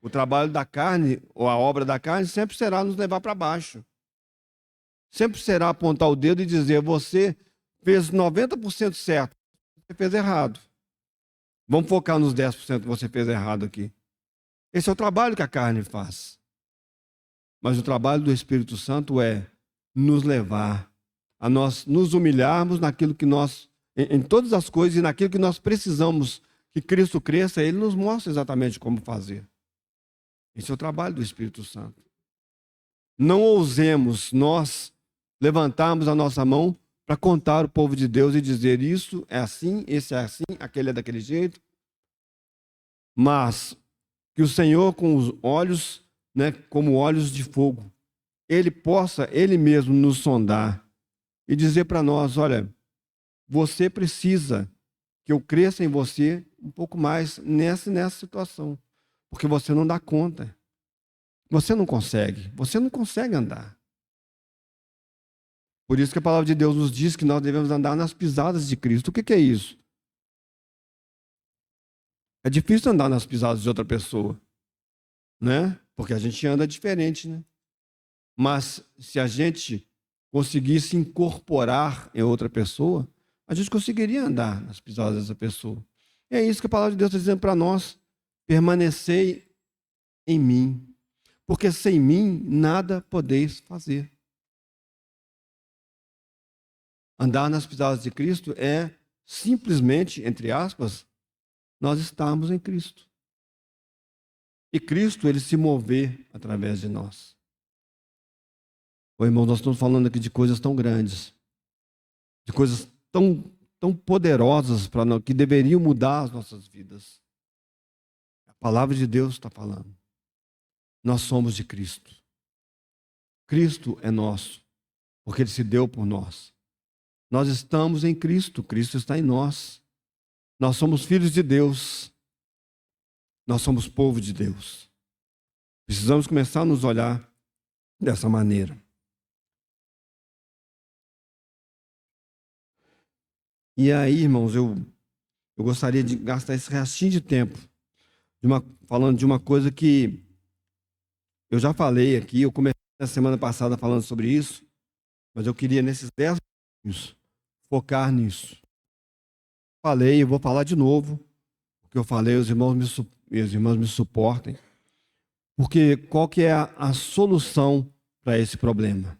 O trabalho da carne, ou a obra da carne, sempre será nos levar para baixo. Sempre será apontar o dedo e dizer, você fez 90% certo, você fez errado. Vamos focar nos 10% que você fez errado aqui. Esse é o trabalho que a carne faz. Mas o trabalho do Espírito Santo é nos levar a nós nos humilharmos naquilo que nós, em todas as coisas e naquilo que nós precisamos que Cristo cresça, ele nos mostra exatamente como fazer. Esse é o trabalho do Espírito Santo. Não ousemos nós levantarmos a nossa mão para contar o povo de Deus e dizer isso é assim, esse é assim, aquele é daquele jeito. Mas que o Senhor com os olhos, né, como olhos de fogo, ele possa, ele mesmo nos sondar e dizer para nós, olha, você precisa que eu cresça em você um pouco mais nessa situação, porque você não dá conta. Você não consegue andar. Por isso que a palavra de Deus nos diz que nós devemos andar nas pisadas de Cristo. O que é isso? É difícil andar nas pisadas de outra pessoa, né? Porque a gente anda diferente, né? Mas se a gente conseguisse incorporar em outra pessoa, a gente conseguiria andar nas pisadas dessa pessoa. E é isso que a palavra de Deus está dizendo para nós. Permanecei em mim, porque sem mim nada podeis fazer. Andar nas pisadas de Cristo é simplesmente, entre aspas, nós estarmos em Cristo. e Cristo ele se mover através de nós. Ô, irmão, nós estamos falando aqui de coisas tão grandes, de coisas tão poderosas para nós, que deveriam mudar as nossas vidas. A palavra de Deus está falando. Nós somos de Cristo. Cristo é nosso, porque Ele se deu por nós. Nós estamos em Cristo, Cristo está em nós. Nós somos filhos de Deus. Nós somos povo de Deus. Precisamos começar a nos olhar dessa maneira. E aí, irmãos, eu gostaria de gastar esse restinho de tempo falando de uma coisa que eu já falei aqui, eu comecei na semana passada falando sobre isso, mas eu queria nesses 10 minutos focar nisso. Falei, eu vou falar de novo, porque eu falei, os irmãos me suportem, porque qual que é a solução para esse problema?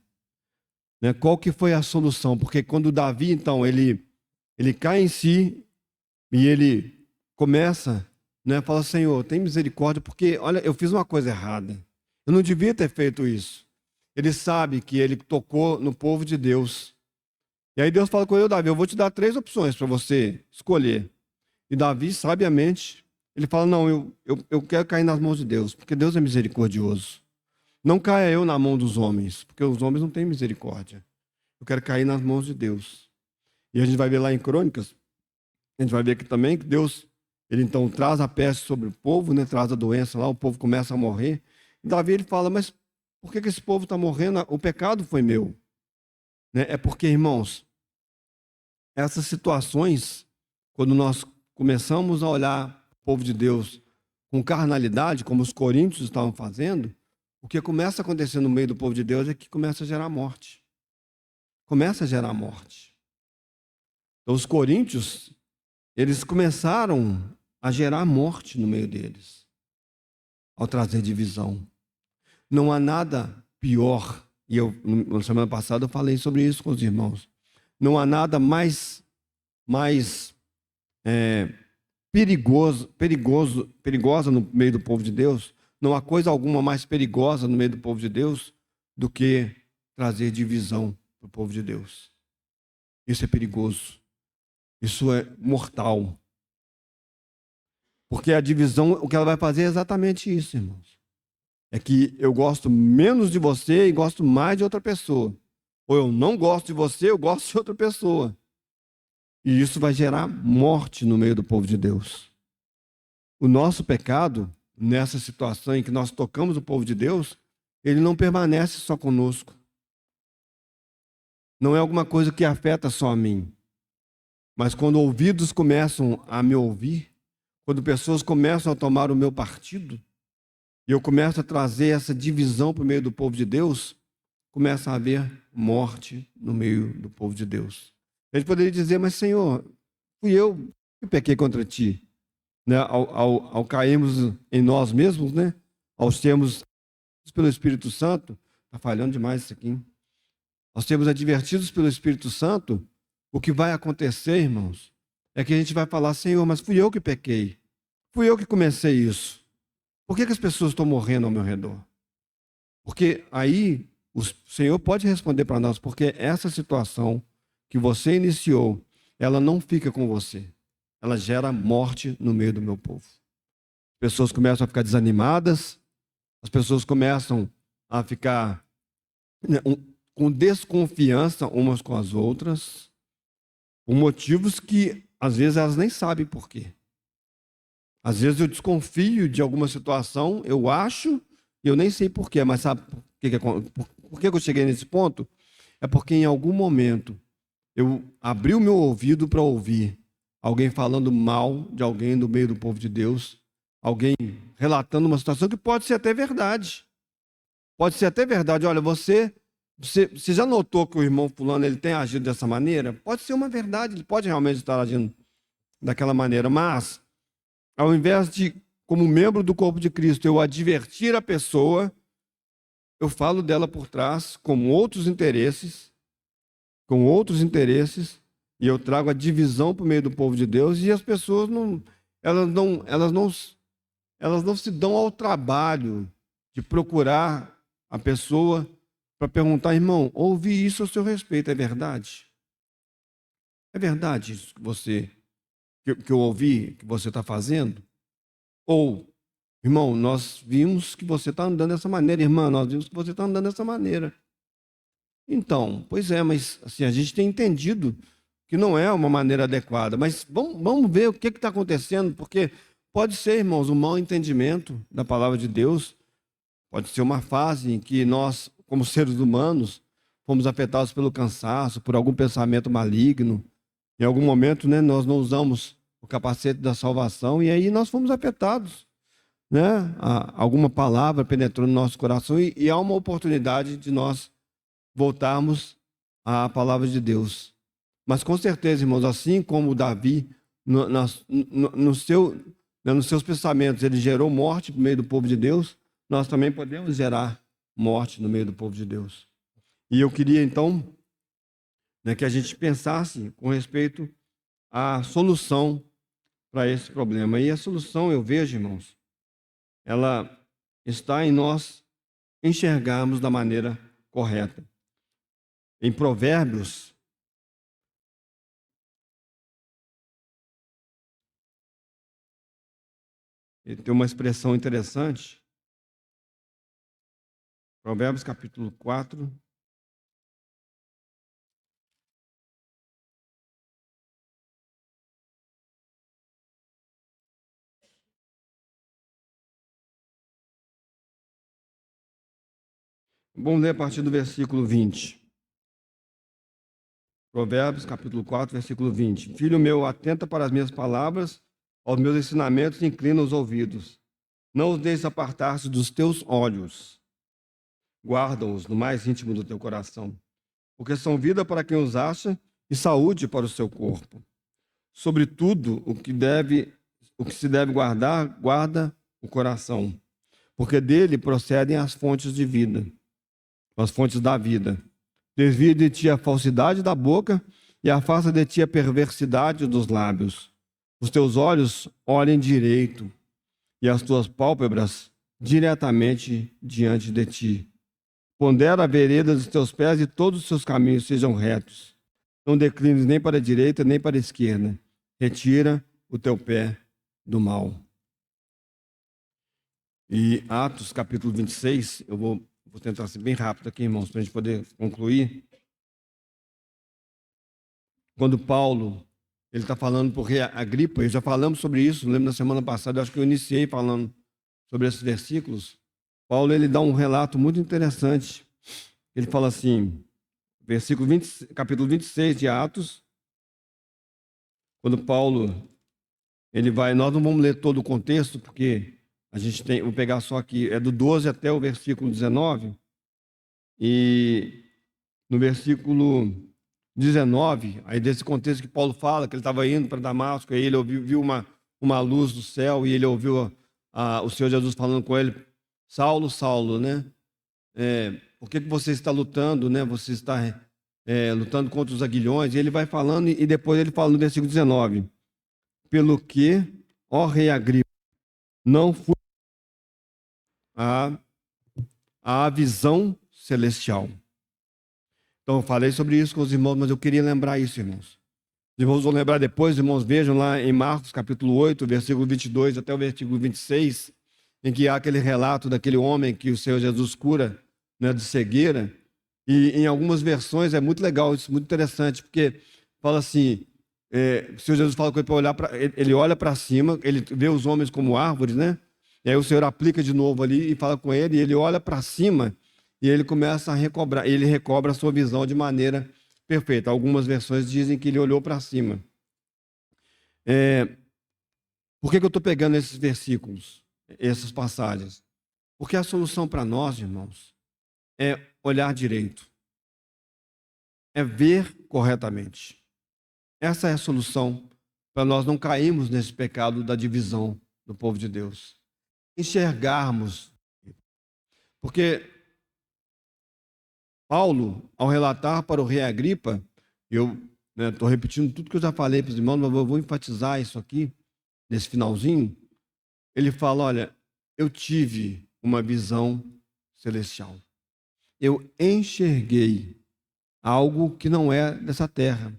Né? Qual que foi a solução? Porque quando Davi, então, ele cai em si e ele começa, né, fala, Senhor, tem misericórdia, porque, olha, eu fiz uma coisa errada. Eu não devia ter feito isso. Ele sabe que ele tocou no povo de Deus. E aí Deus fala com ele, Davi, eu vou te dar 3 opções para você escolher. E Davi, sabiamente, ele fala, não, eu quero cair nas mãos de Deus, porque Deus é misericordioso. Não caia eu na mão dos homens, porque os homens não têm misericórdia. Eu quero cair nas mãos de Deus. E a gente vai ver lá em Crônicas, a gente vai ver aqui também que Deus, ele então traz a peste sobre o povo, né, traz a doença lá, o povo começa a morrer. E Davi, ele fala, mas por que esse povo está morrendo? O pecado foi meu. Né? É porque, irmãos, essas situações, quando nós começamos a olhar o povo de Deus com carnalidade, como os coríntios estavam fazendo, o que começa a acontecer no meio do povo de Deus é que começa a gerar morte. Começa a gerar morte. Então, os coríntios, eles começaram a gerar morte no meio deles, ao trazer divisão. Não há nada pior, e na semana passada eu falei sobre isso com os irmãos, não há nada mais perigosa no meio do povo de Deus, não há coisa alguma mais perigosa no meio do povo de Deus do que trazer divisão para o povo de Deus. Isso é perigoso. Isso é mortal. Porque a divisão, o que ela vai fazer é exatamente isso, irmãos. É que eu gosto menos de você e gosto mais de outra pessoa. Ou eu não gosto de você, eu gosto de outra pessoa. E isso vai gerar morte no meio do povo de Deus. O nosso pecado, nessa situação em que nós tocamos o povo de Deus, ele não permanece só conosco. Não é alguma coisa que afeta só a mim. Mas quando ouvidos começam a me ouvir, quando pessoas começam a tomar o meu partido, e eu começo a trazer essa divisão para o meio do povo de Deus, começa a haver morte no meio do povo de Deus. A gente poderia dizer, mas Senhor, fui eu que pequei contra ti. Né? Ao cairmos em nós mesmos, né? Ao sermos pelo Espírito Santo, está falhando demais isso aqui, hein? Ao sermos advertidos pelo Espírito Santo, o que vai acontecer, irmãos, é que a gente vai falar, Senhor, mas fui eu que pequei. Fui eu que comecei isso. Por que as pessoas estão morrendo ao meu redor? Porque aí o Senhor pode responder para nós, porque essa situação que você iniciou, ela não fica com você. Ela gera morte no meio do meu povo. As pessoas começam a ficar desanimadas, as pessoas começam a ficar, né, com desconfiança umas com as outras, por motivos que às vezes elas nem sabem por quê. Às vezes eu desconfio de alguma situação, eu acho, e eu nem sei por quê, mas sabe por que eu cheguei nesse ponto? É porque em algum momento eu abri o meu ouvido para ouvir alguém falando mal de alguém no meio do povo de Deus, alguém relatando uma situação que pode ser até verdade. Pode ser até verdade. Olha, você já notou que o irmão fulano ele tem agido dessa maneira? Pode ser uma verdade, ele pode realmente estar agindo daquela maneira, mas ao invés de, como membro do corpo de Cristo, eu advertir a pessoa, eu falo dela por trás com outros interesses, e eu trago a divisão para o meio do povo de Deus, e as pessoas elas não se dão ao trabalho de procurar a pessoa para perguntar, irmão, ouvi isso a seu respeito, é verdade? É verdade isso que eu ouvi, que você está fazendo? Ou, irmão, nós vimos que você está andando dessa maneira, irmã, nós vimos que você está andando dessa maneira. Então, pois é, mas assim, a gente tem entendido que não é uma maneira adequada, mas vamos ver o que está acontecendo, porque pode ser, irmãos, um mau entendimento da palavra de Deus, pode ser uma fase em que nós, como seres humanos, fomos afetados pelo cansaço, por algum pensamento maligno. Em algum momento, né, nós não usamos o capacete da salvação e aí nós fomos afetados, né? Alguma palavra penetrou no nosso coração e há uma oportunidade de nós voltarmos à palavra de Deus. Mas com certeza, irmãos, assim como Davi, nos seus pensamentos, ele gerou morte no meio do povo de Deus, nós também podemos gerar morte no meio do povo de Deus. E eu queria, então, né, que a gente pensasse com respeito à solução para esse problema. E a solução, eu vejo, irmãos, ela está em nós enxergarmos da maneira correta. Em Provérbios, ele tem uma expressão interessante. Provérbios capítulo 4. Vamos ler a partir do versículo 20. Provérbios capítulo 4, versículo 20. Filho meu, atenta para as minhas palavras, aos meus ensinamentos inclina os ouvidos. Não os deixes apartar-se dos teus olhos. Guarda-os no mais íntimo do teu coração, porque são vida para quem os acha e saúde para o seu corpo. Sobretudo, o que se deve guardar, guarda o coração, porque dele procedem as fontes de vida, as fontes da vida. Desvia de ti a falsidade da boca e afasta de ti a perversidade dos lábios. Os teus olhos olhem direito e as tuas pálpebras diretamente diante de ti. Pondera a vereda dos teus pés e todos os seus caminhos sejam retos. Não declines nem para a direita nem para a esquerda. Retira o teu pé do mal. E Atos capítulo 26, eu vou tentar ser bem rápido aqui, irmãos, para a gente poder concluir. Quando Paulo ele está falando por rei Agripa, e já falamos sobre isso, lembro na semana passada, eu acho que eu iniciei falando sobre esses versículos. Paulo ele dá um relato muito interessante. Ele fala assim, capítulo 26 de Atos, quando Paulo ele vai, nós não vamos ler todo o contexto, porque a gente tem, vou pegar só aqui, é do 12 até o versículo 19, e no versículo 19, aí desse contexto que Paulo fala, que ele estava indo para Damasco, aí ele viu uma luz do céu, e ele ouviu o Senhor Jesus falando com ele, Saulo, Saulo, né? Por que você está lutando, né? Você está lutando contra os aguilhões, e ele vai falando, e depois ele fala no versículo 19, pelo que, ó rei Agripa, não fui a visão celestial. Então, eu falei sobre isso com os irmãos, mas eu queria lembrar isso, irmãos. Os irmãos vão lembrar depois, irmãos, vejam lá em Marcos, capítulo 8, versículo 22 até o versículo 26, em que há aquele relato daquele homem que o Senhor Jesus cura, né, de cegueira. E em algumas versões é muito legal, isso é muito interessante, porque fala assim, o Senhor Jesus fala com ele para olhar para ele olha para cima, ele vê os homens como árvores, né? E aí o Senhor aplica de novo ali e fala com ele, e ele olha para cima e ele começa a recobrar, ele recobra a sua visão de maneira perfeita. Algumas versões dizem que ele olhou para cima. Por que eu estou pegando esses versículos, essas passagens? Porque a solução para nós, irmãos, é olhar direito, é ver corretamente. Essa é a solução para nós não cairmos nesse pecado da divisão do povo de Deus. Enxergarmos. Porque Paulo, ao relatar para o rei Agripa, eu estou repetindo tudo que eu já falei para os irmãos, mas eu vou enfatizar isso aqui, nesse finalzinho. ele fala: olha, eu tive uma visão celestial. Eu enxerguei algo que não é dessa terra,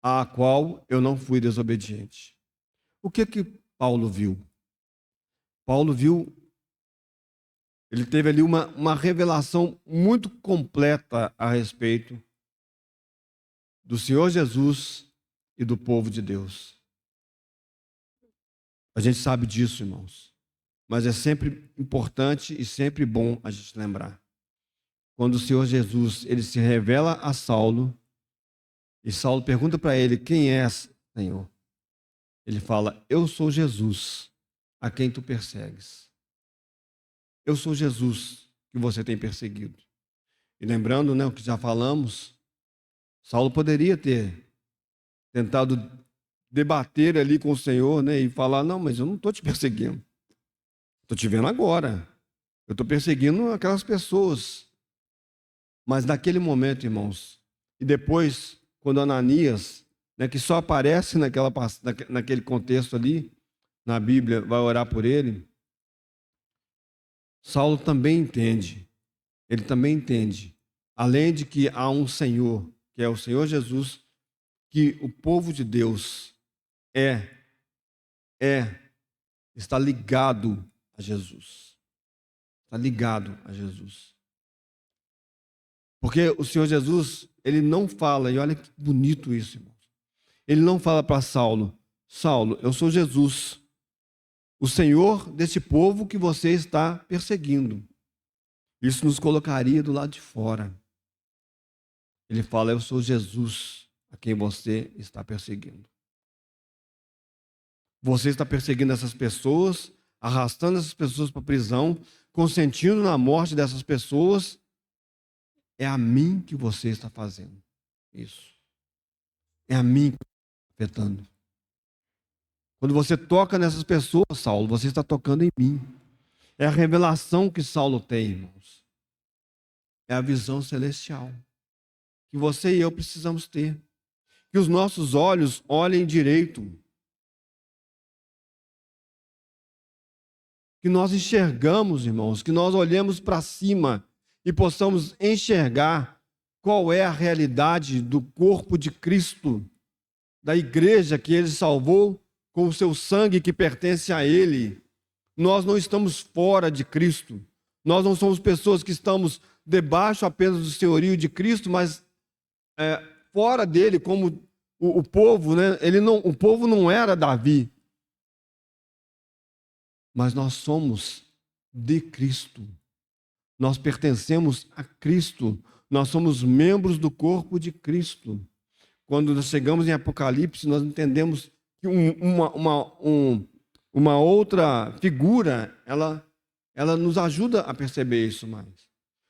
a qual eu não fui desobediente. O que Paulo viu? Paulo viu, ele teve ali uma revelação muito completa a respeito do Senhor Jesus e do povo de Deus. A gente sabe disso, irmãos. Mas é sempre importante e sempre bom a gente lembrar. Quando o Senhor Jesus, ele se revela a Saulo, e Saulo pergunta para ele: quem és, Senhor? Ele fala: eu sou Jesus, a quem tu persegues. Eu sou Jesus que você tem perseguido. E lembrando, né, o que já falamos, Saulo poderia ter tentado debater ali com o Senhor, né, e falar: não, mas eu não estou te perseguindo. Estou te vendo agora. Eu estou perseguindo aquelas pessoas. Mas naquele momento, irmãos, e depois, quando Ananias, né, que só aparece naquele contexto ali, na Bíblia, vai orar por ele, Saulo também entende. Ele também entende. Além de que há um Senhor, que é o Senhor Jesus, que o povo de Deus está ligado a Jesus. Está ligado a Jesus. Porque o Senhor Jesus, ele não fala, e olha que bonito isso, irmãos. Ele não fala para Saulo: Saulo, eu sou Jesus, o Senhor desse povo que você está perseguindo. Isso nos colocaria do lado de fora. Ele fala: eu sou Jesus, a quem você está perseguindo. Você está perseguindo essas pessoas, arrastando essas pessoas para a prisão, consentindo na morte dessas pessoas. É a mim que você está fazendo isso. É a mim que está afetando. Quando você toca nessas pessoas, Saulo, você está tocando em mim. É a revelação que Saulo tem, irmãos. É a visão celestial que você e eu precisamos ter. Que os nossos olhos olhem direito. Que nós enxergamos, irmãos, que nós olhemos para cima e possamos enxergar qual é a realidade do corpo de Cristo, da igreja que ele salvou com o seu sangue que pertence a ele. Nós não estamos fora de Cristo. Nós não somos pessoas que estamos debaixo apenas do senhorio de Cristo, mas fora dele, como o povo, né? O povo não era Davi, mas nós somos de Cristo. Nós pertencemos a Cristo. Nós somos membros do corpo de Cristo. Quando nós chegamos em Apocalipse, nós entendemos que uma outra figura, ela nos ajuda a perceber isso mais.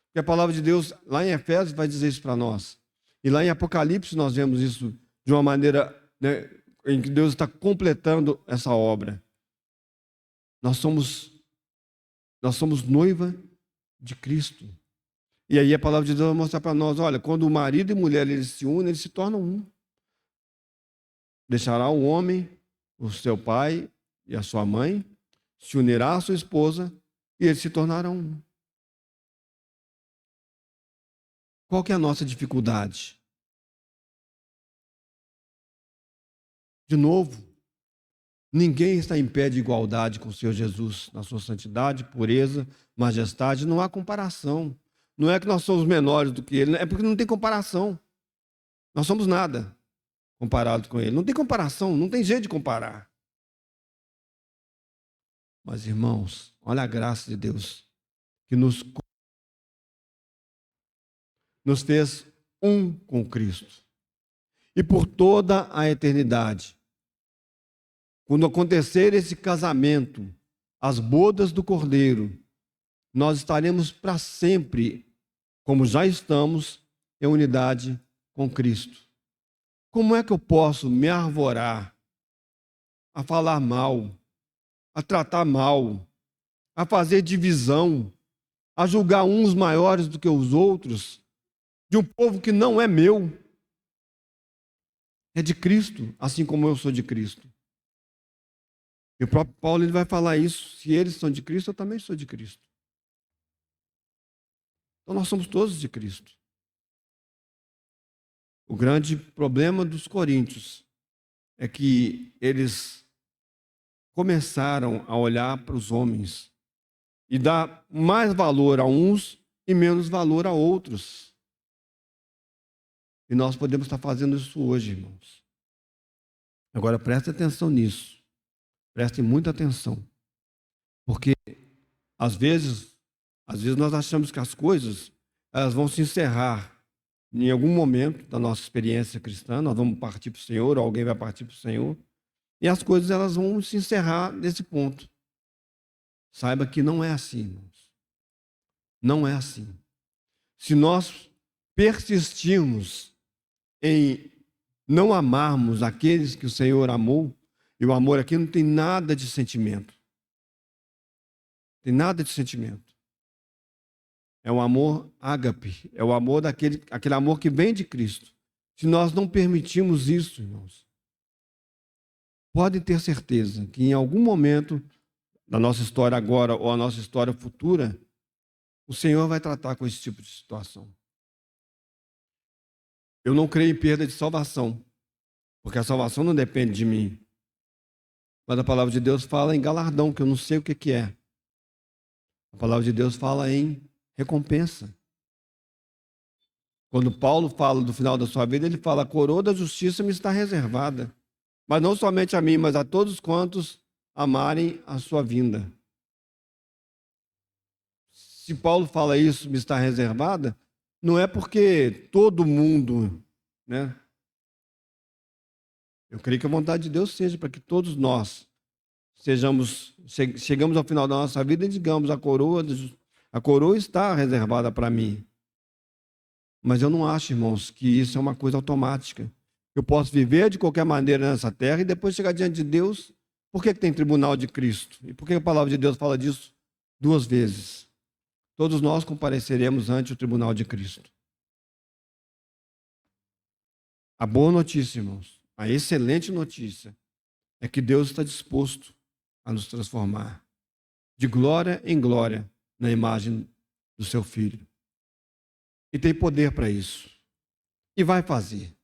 Porque a palavra de Deus, lá em Efésios, vai dizer isso para nós. E lá em Apocalipse nós vemos isso de uma maneira, né, em que Deus está completando essa obra. Nós somos noiva de Cristo. E aí a palavra de Deus vai mostrar para nós: olha, quando o marido e mulher eles se unem, eles se tornam um. Deixará o homem, o seu pai e a sua mãe, se unirá à sua esposa e eles se tornarão um. Qual que é a nossa dificuldade? De novo, ninguém está em pé de igualdade com o Senhor Jesus na sua santidade, pureza, majestade. Não há comparação. Não é que nós somos menores do que ele, é porque não tem comparação. Nós somos nada comparado com ele. Não tem comparação, não tem jeito de comparar. Mas, irmãos, olha a graça de Deus que nos fez um com Cristo. E por toda a eternidade, quando acontecer esse casamento, as bodas do Cordeiro, nós estaremos para sempre, como já estamos, em unidade com Cristo. Como é que eu posso me arvorar a falar mal, a tratar mal, a fazer divisão, a julgar uns maiores do que os outros, de um povo que não é meu? É de Cristo, assim como eu sou de Cristo. E o próprio Paulo ele vai falar isso. Se eles são de Cristo, eu também sou de Cristo. Então nós somos todos de Cristo. O grande problema dos coríntios é que eles começaram a olhar para os homens e dar mais valor a uns e menos valor a outros. E nós podemos estar fazendo isso hoje, irmãos. Agora preste atenção nisso. Prestem muita atenção. Porque às vezes nós achamos que as coisas elas vão se encerrar em algum momento da nossa experiência cristã, nós vamos partir para o Senhor, ou alguém vai partir para o Senhor, e as coisas elas vão se encerrar nesse ponto. Saiba que não é assim, irmãos. Não é assim. Se nós persistirmos em não amarmos aqueles que o Senhor amou, e o amor aqui não tem nada de sentimento. Tem nada de sentimento. É um amor ágape, é o amor aquele amor que vem de Cristo. Se nós não permitirmos isso, irmãos, podem ter certeza que em algum momento da nossa história agora ou a nossa história futura, o Senhor vai tratar com esse tipo de situação. Eu não creio em perda de salvação, porque a salvação não depende de mim. Mas a palavra de Deus fala em galardão, que eu não sei o que é. A palavra de Deus fala em recompensa. Quando Paulo fala do final da sua vida, ele fala: a coroa da justiça me está reservada. Mas não somente a mim, mas a todos quantos amarem a sua vinda. Se Paulo fala isso, me está reservada, não é porque todo mundo, né? Eu creio que a vontade de Deus seja para que todos nós chegamos ao final da nossa vida e digamos: a coroa está reservada para mim. Mas eu não acho, irmãos, que isso é uma coisa automática. Eu posso viver de qualquer maneira nessa terra e depois chegar diante de Deus. Por que tem tribunal de Cristo? E por que a palavra de Deus fala disso 2 vezes? Todos nós compareceremos ante o tribunal de Cristo. A boa notícia, irmãos, a excelente notícia, é que Deus está disposto a nos transformar de glória em glória na imagem do seu Filho. E tem poder para isso. E vai fazer.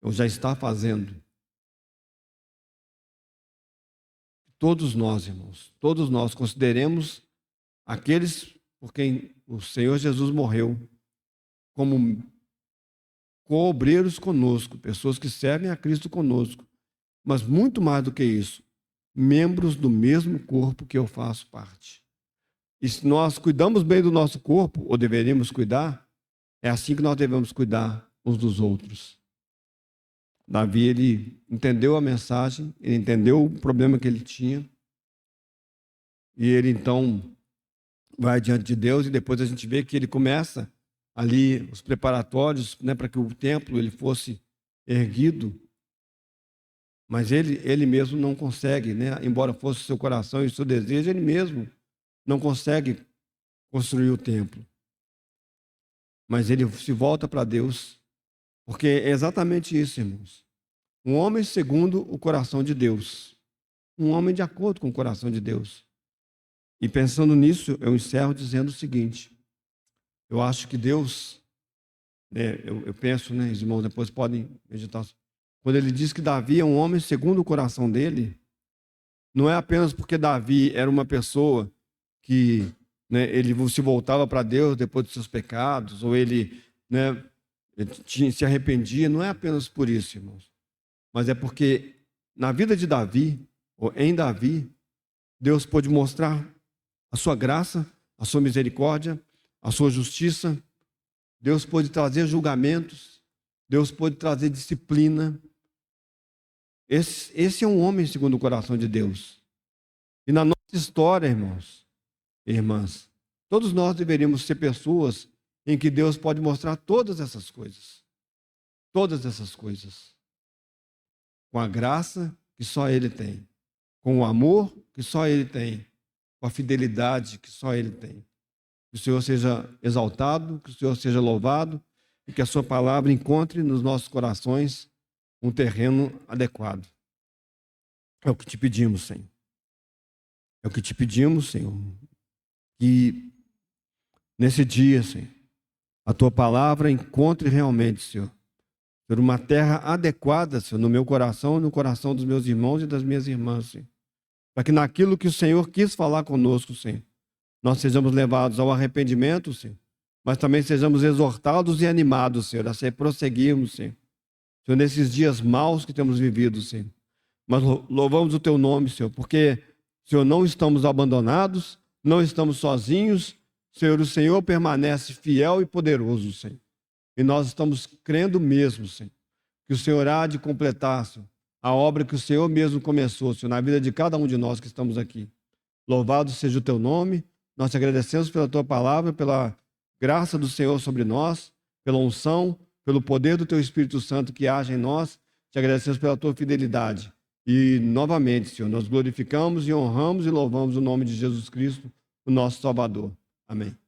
Ou já está fazendo. Todos nós, irmãos, todos nós consideremos aqueles por quem o Senhor Jesus morreu como co-obreiros conosco, pessoas que servem a Cristo conosco. Mas muito mais do que isso, membros do mesmo corpo que eu faço parte. E se nós cuidamos bem do nosso corpo, ou deveríamos cuidar, é assim que nós devemos cuidar uns dos outros. Davi, ele entendeu a mensagem, ele entendeu o problema que ele tinha, e ele então vai diante de Deus, e depois a gente vê que ele começa ali os preparatórios, né, para que o templo ele fosse erguido, mas ele mesmo não consegue, né, embora fosse o seu coração e o seu desejo, ele mesmo não consegue construir o templo. Mas ele se volta para Deus, porque é exatamente isso, irmãos. Um homem segundo o coração de Deus. Um homem de acordo com o coração de Deus. E pensando nisso, eu encerro dizendo o seguinte. Eu acho que Deus, né, eu penso, né, os irmãos depois podem meditar. Quando ele diz que Davi é um homem segundo o coração dele, não é apenas porque Davi era uma pessoa que, né, ele se voltava para Deus depois dos seus pecados, ou ele, né, se arrependia, não é apenas por isso, irmãos. Mas é porque na vida de Davi, ou em Davi, Deus pôde mostrar a sua graça, a sua misericórdia, a sua justiça. Deus pôde trazer julgamentos, Deus pôde trazer disciplina. Esse é um homem segundo o coração de Deus. E na nossa história, irmãos e irmãs, todos nós deveríamos ser pessoas em que Deus pode mostrar todas essas coisas. Todas essas coisas. Com a graça que só Ele tem. Com o amor que só Ele tem. Com a fidelidade que só Ele tem. Que o Senhor seja exaltado, que o Senhor seja louvado e que a sua palavra encontre nos nossos corações um terreno adequado. É o que te pedimos, Senhor. É o que te pedimos, Senhor. Que nesse dia, Senhor, a tua palavra encontre realmente, Senhor, por uma terra adequada, Senhor, no meu coração e no coração dos meus irmãos e das minhas irmãs, Senhor. Para que naquilo que o Senhor quis falar conosco, Senhor, nós sejamos levados ao arrependimento, Senhor, mas também sejamos exortados e animados, Senhor, a prosseguirmos, Senhor. Senhor, nesses dias maus que temos vivido, Senhor. Mas louvamos o teu nome, Senhor, porque, Senhor, não estamos abandonados, não estamos sozinhos, Senhor, o Senhor permanece fiel e poderoso, Senhor. E nós estamos crendo mesmo, Senhor, que o Senhor há de completar, Senhor, a obra que o Senhor mesmo começou, Senhor, na vida de cada um de nós que estamos aqui. Louvado seja o teu nome, nós te agradecemos pela tua palavra, pela graça do Senhor sobre nós, pela unção, pelo poder do teu Espírito Santo que age em nós, te agradecemos pela tua fidelidade. E, novamente, Senhor, nós glorificamos e honramos e louvamos o nome de Jesus Cristo, o nosso Salvador. Amém.